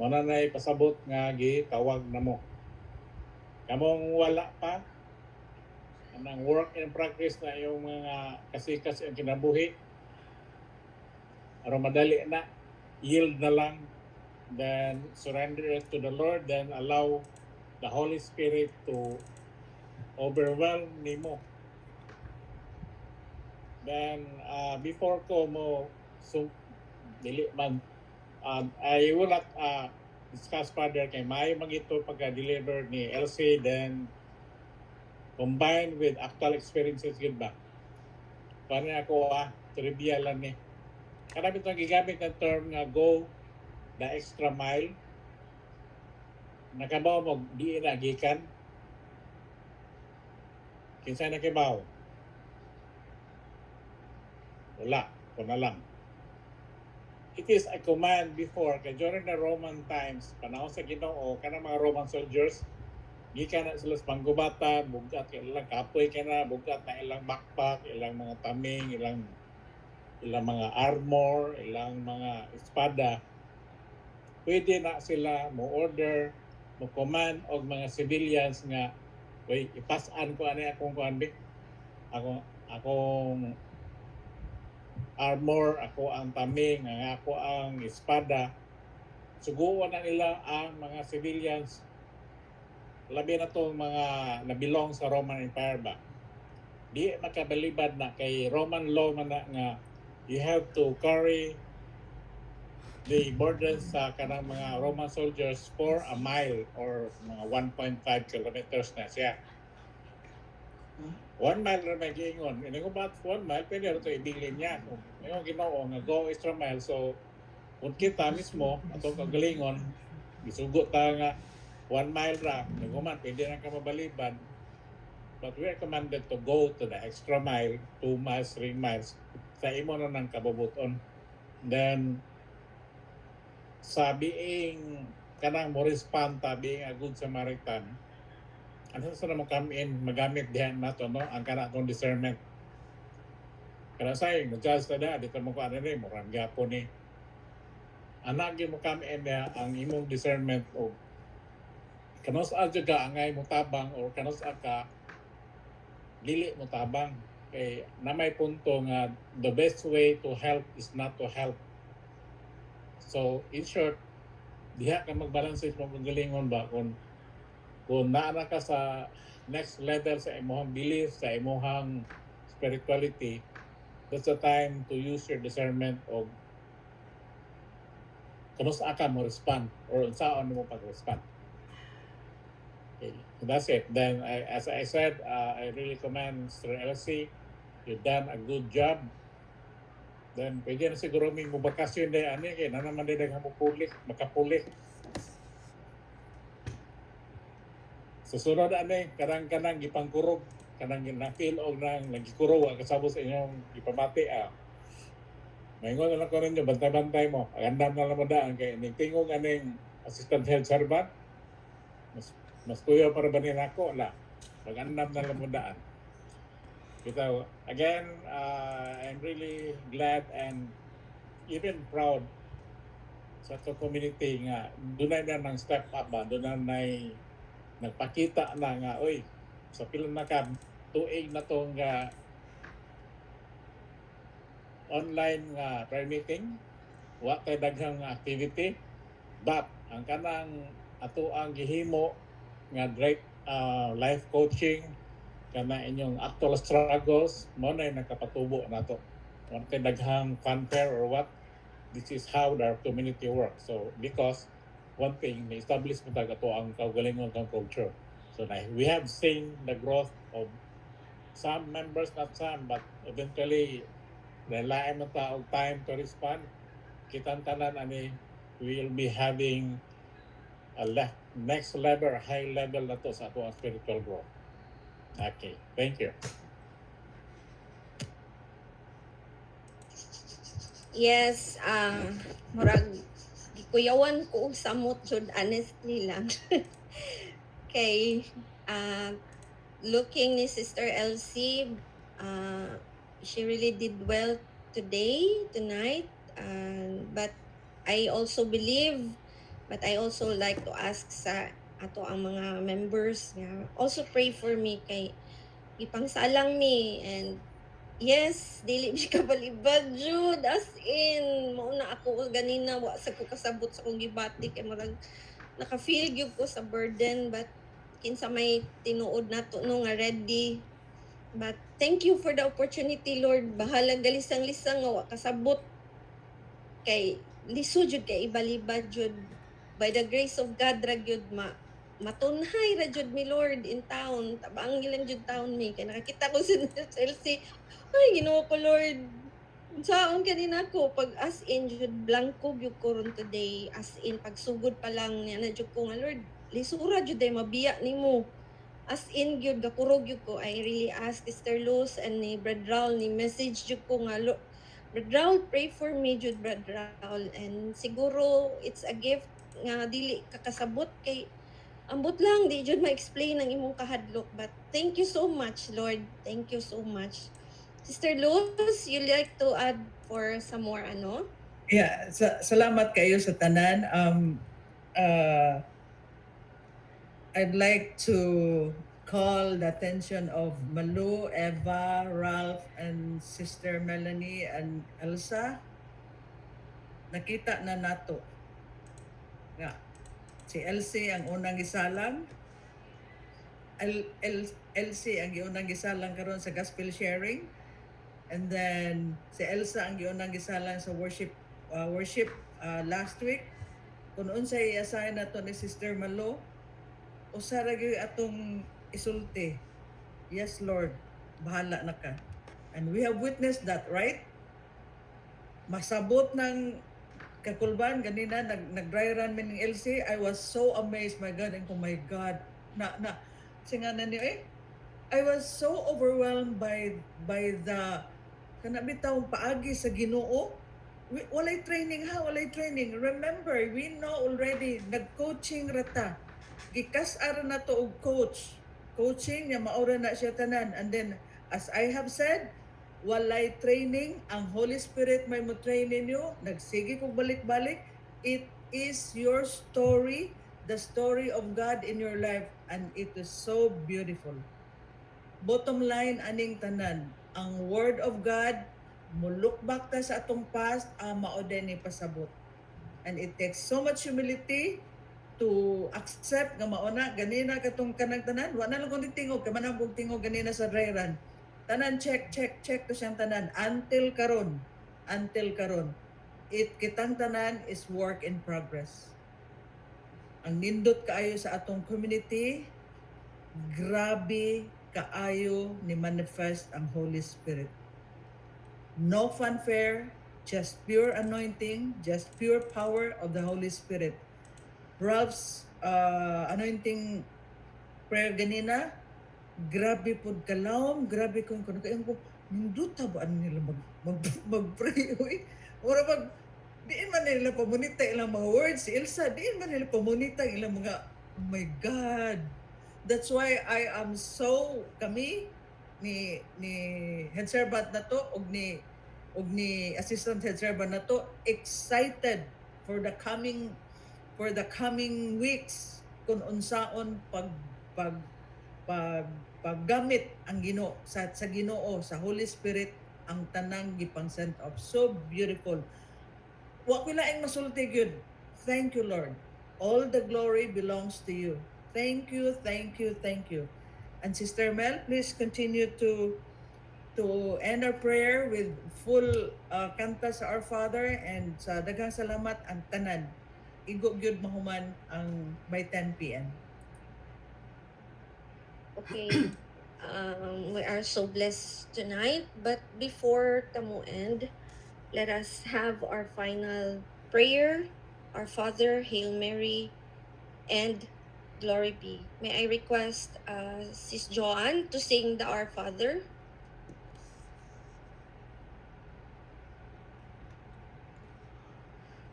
Muna na pasabot nga gitawag na mo. Kamong wala pa, anang work in progress na yung mga kasikas ang kinabuhi. Aron madali na, yield na lang, then surrender it to the Lord, then allow the Holy Spirit to overwhelm nimo. Then before ko mo dili man I will not discuss further kay may magito pagka-deliver ni LC, then combined with actual experiences gid ba. Paano ako trivia lang ni. Karami itong gigamit ng term nga go the extra mile. Nakabaw mo di na gikan. Kinsa nakibaw? Wala, ko na lang. It is a command before, kaya during the Roman times, panahon sa Ginoo, kanang mga Roman soldiers, gikan na sila sa panggubata, bugat ilang kapoy kana, bugat na ilang backpack, ilang mga taming, ilang mga armor, ilang mga espada. Pwede na sila mo order, mo command og mga civilians nga, wait, ipasan ko ani akong kuan bi. akong armor, ako ang taming, ako ang espada. Suguan na nila ang mga civilians, labi na itong mga nabilong sa Roman Empire ba. Di makabalibad na kay Roman law man na nga you have to carry the burdens sa kanang mga Roman soldiers for a mile or mga 1.5 kilometers na siya. 1 mile na may giingon. Hindi ko ba 1 mile, pwede rin ito ibilin niya. Ngayon ginoo nga go extra mile. So, kung kita mismo, atong kagalingon, isugot ta nga 1 mile ra, naguman, pwede na ka mabalibad. But we are commanded to go to the extra mile, 2 miles, 3 miles, sa imo na ng kababuton. Then, sa being kanang mo respond ta, being a good Samaritan, ano sa naman come in, magamit diyan na to, no? Ang kanang discernment. Kaya sa'yo, nag-judge na dito mo ko ano rin, murang gapo ni. Anak mo come in na ang imong discernment o kanos ka angay mo tabang or kanos ka dili mo tabang. Kay na may punto nga the best way to help is not to help. So, in short, diha ka mag-balance mo kung galingon ba kung naana ka sa next level sa imong belief, sa imong spirituality, that's the time to use your discernment of kung saan ka mo respond or saan mo pag-respond. Okay, so that's it. Then, as I said, I really commend Mr. LC. You've done a good job. Then, pwede na siguro may mubakasyon na yan. Kaya na naman din makapulik. Susunod kanang gipangkurog, kanang na-feel o nang nagikurog ang kasabo sa inyong ipamati. Maingon na lang ko rin nyo, bantay-bantay mo. Agandam na lang mo daan kay tingog aning assistant health servant. Mas kuya para ba nila ako? Wala. Magandam na lang mo daan. Kita, again, I'm really glad and even proud sa ito community nga doon na nang step up ba, doon na nagpakita na nga, oy, sa pila na ka, tuig na itong online nga prayer meeting, wa kay daghang activity, but ang kanang ato ang gihimo nga direct life coaching, kana inyong actual struggles, mo na nakapatubo na to. Wa kay daghang fanfare or what, this is how our community works. So, because one thing, na-establish mo talaga ito ang kaugalingon ng culture. So, we have seen the growth of some members, not some, but eventually, lain mo taong time to respond. Kitang tanan, we will be having a next level, high level na to sa ato ang spiritual growth. Okay, thank you. Yes, murag gikuyawan ko og samot jud honestly lang. Kay looking ni Sister LC, she really did well tonight, but I also believe, but I also like to ask sa ato ang mga members nga also pray for me kay ipangsalang mi. And yes, dili mi kabalibad jud, as in mauna ako ganina wa sa ko kasabot sa kong gibati kay marag naka-feel gyud ko sa burden, but kinsa may tinuod nato no nga ready. But thank you for the opportunity, Lord. Bahala galisang-lisang nga wa kasabot kay lisod jud kay ibalibad jud by the grace of God ra gyud matunhay ra jud mi, Lord, in town. Tabang ilang jud town mi kay nakakita ko si Chelsea. Ay, Ginoo ko, Lord. Saon kanina ko pag as in jud blanco gyud ko ron today, as in pagsugod pa lang niya na jud ko nga, Lord, lisura jud ay mabiya nimo. As in gyud gakurog gyud ko. I really ask Sister Luz and ni Brad Raul ni message jud ko nga, Brad Raul, pray for me jud, Brad Raul. And siguro it's a gift nga dili kakasabot kay ambot lang di jud ma-explain ang imong kahadlok. But thank you so much, Lord. Thank you so much. Sister Luz, you like to add for some more Yeah, salamat kayo sa tanan. I'd like to call the attention of Malu, Eva, Ralph, and Sister Melanie and Elsa. Nakita na nato nga si Elsie ang unang gisalang. Elsie ang giunang gisalang karon sa gospel sharing. And then si Elsa ang giunang gisalang sa worship last week. Kung unsay i-assign nato ni Sister Malo, usa ra gyud atong isulti. Yes, Lord, bahala na ka. And we have witnessed that, right? Masabot ng kakulban ganina nag-dry run min ng LC. I was so amazed, my God, and oh my God, singanan niyo I was so overwhelmed by the kanabitawong paagi sa Ginoo. Walay training ha, walay training. Remember, we know already, nag-coaching rata. Gikas ara na to og coach. Coaching niya maura na siya tanan. And then, as I have said, walay training. Ang Holy Spirit may mo train ninyo. Nagsige kog balik-balik. It is your story, the story of God in your life. And it is so beautiful. Bottom line, aning tanan, ang Word of God, look back ta sa atong past, mao din ni pasabot. And it takes so much humility to accept nga mao na ganina katong kanang tanan, wa na lang kung tingog, kay manang kog tingog ganina sa dry run. Tanan check to siyang tanan until karon. It kitang tanan is work in progress. Ang nindot kaayo sa atong community, grabe kaayo ni manifest ang Holy Spirit. No fanfare, just pure anointing, just pure power of the Holy Spirit. Ralph's anointing prayer ganina, grabe pud kalawom, grabe kung kayo ko, nindot ba nila mag-pray, Ora diin man nila pamunita ilang mga words, si Elsa, diin man nila pamunita ilang mga, oh my God. That's why I am so, kami, ni head servant na to, og ni assistant head servant na to, excited for the coming weeks kung unsaon paggamit ang Ginoo sa Ginoo sa Holy Spirit ang tanang gipang sent off. So beautiful. Wa ko laing masulti gyud. Thank you, Lord. All the glory belongs to you. Thank you. And Sister Mel, please continue to end our prayer with full kanta sa Our Father, and sa daghang salamat ang tanan. Igo gyud mahuman ang by 10 p.m. Okay. We are so blessed tonight, but before tamo end, let us have our final prayer. Our Father, Hail Mary, and Glory be. May I request Sis Joanne to sing the Our Father?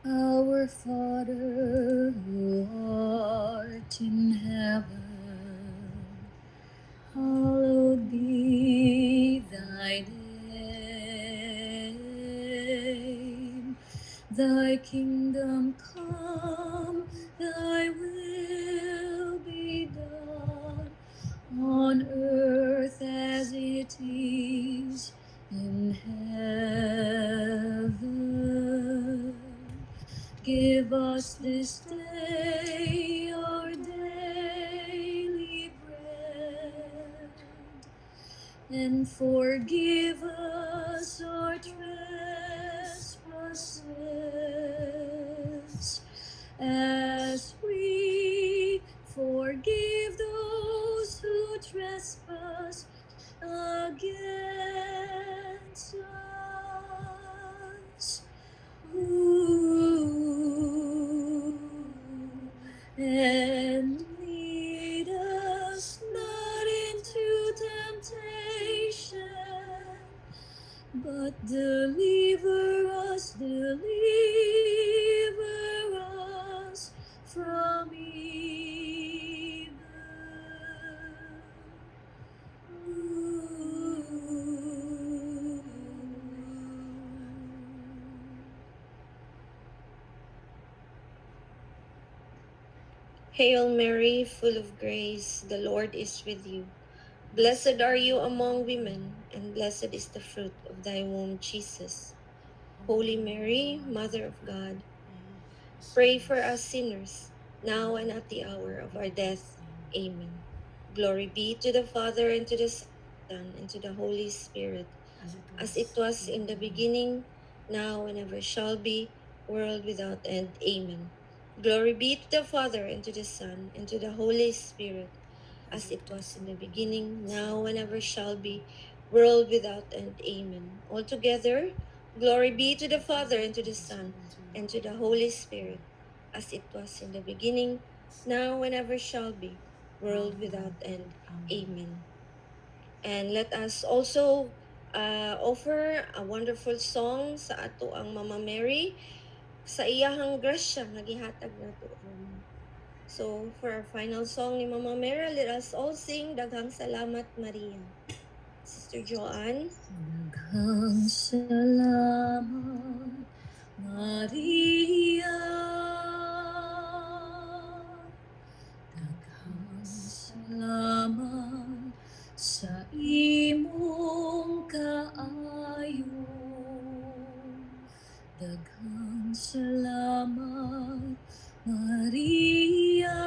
Our Father, who art in heaven, hallowed be thy name. Thy kingdom come, thy will be done, on earth as it is in heaven. Give us this day our daily bread, and forgive us our trespasses, as we forgive those who trespass against us. And lead us not into temptation, but deliver us from evil. Hail Mary, full of grace, the Lord is with you. Blessed are you among women, and blessed is the fruit of thy womb, Jesus. Holy Mary, Mother of God, pray for us sinners, now and at the hour of our death. Amen. Glory be to the Father, and to the Son, and to the Holy Spirit, as it was in the beginning, now and ever shall be, world without end. Amen. Glory be to the Father, and to the Son, and to the Holy Spirit, as it was in the beginning, now and ever shall be, world without end. Amen. Altogether, glory be to the Father, and to the Son, and to the Holy Spirit, as it was in the beginning, now and ever shall be, world without end. Amen. And let us also offer a wonderful song sa ato ang Mama Mary, sa iyahang grasya nga gihatag nato. So, for our final song ni Mama Mary, let us all sing Daghang Salamat Maria. Sister Joanne. Daghang salamat, Maria. Daghang salamat sa imong kaayo. Daghang salamat, Maria.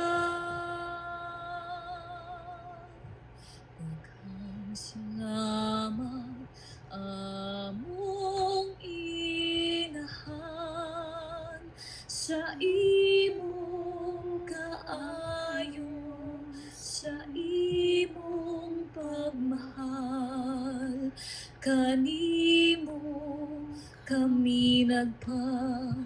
Daghang salamat, among inahan, sa imong kaayo, sa imong pagmahal. Kanimo kami nagpasalamat,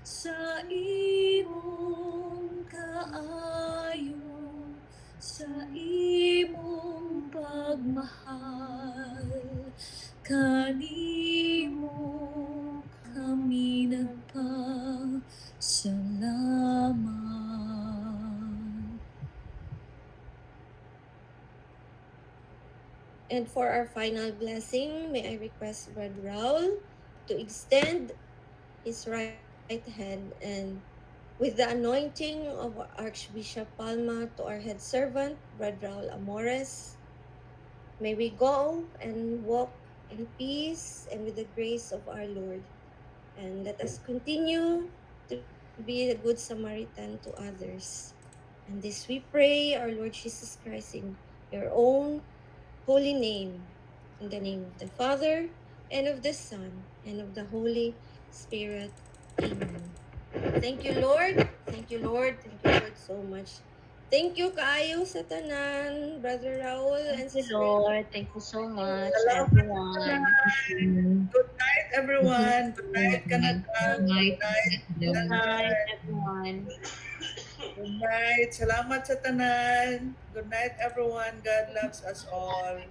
sa imong kaayo, sa imong pagmahal. Kanimo kami nagpasalamat. And for our final blessing, may I request Brother Raul to extend his right hand, and with the anointing of Archbishop Palma to our head servant, Brother Raul Amores, may we go and walk in peace and with the grace of our Lord. And let us continue to be a good Samaritan to others. And this we pray, our Lord Jesus Christ, in your own holy name, in the name of the Father, and of the Son, and of the Holy Spirit. Amen. Thank you, Lord. Thank you, Lord. Thank you, Lord, so much. Thank you kaayo sa tanan, Brother Raul and Thank you, Sister. Lord. Thank you so much, Salamat everyone. Good night, everyone. Good night, Canada. Good night. Good Good night, night. everyone. Good night. Salamat sa tanan. Good night, everyone. God loves us all.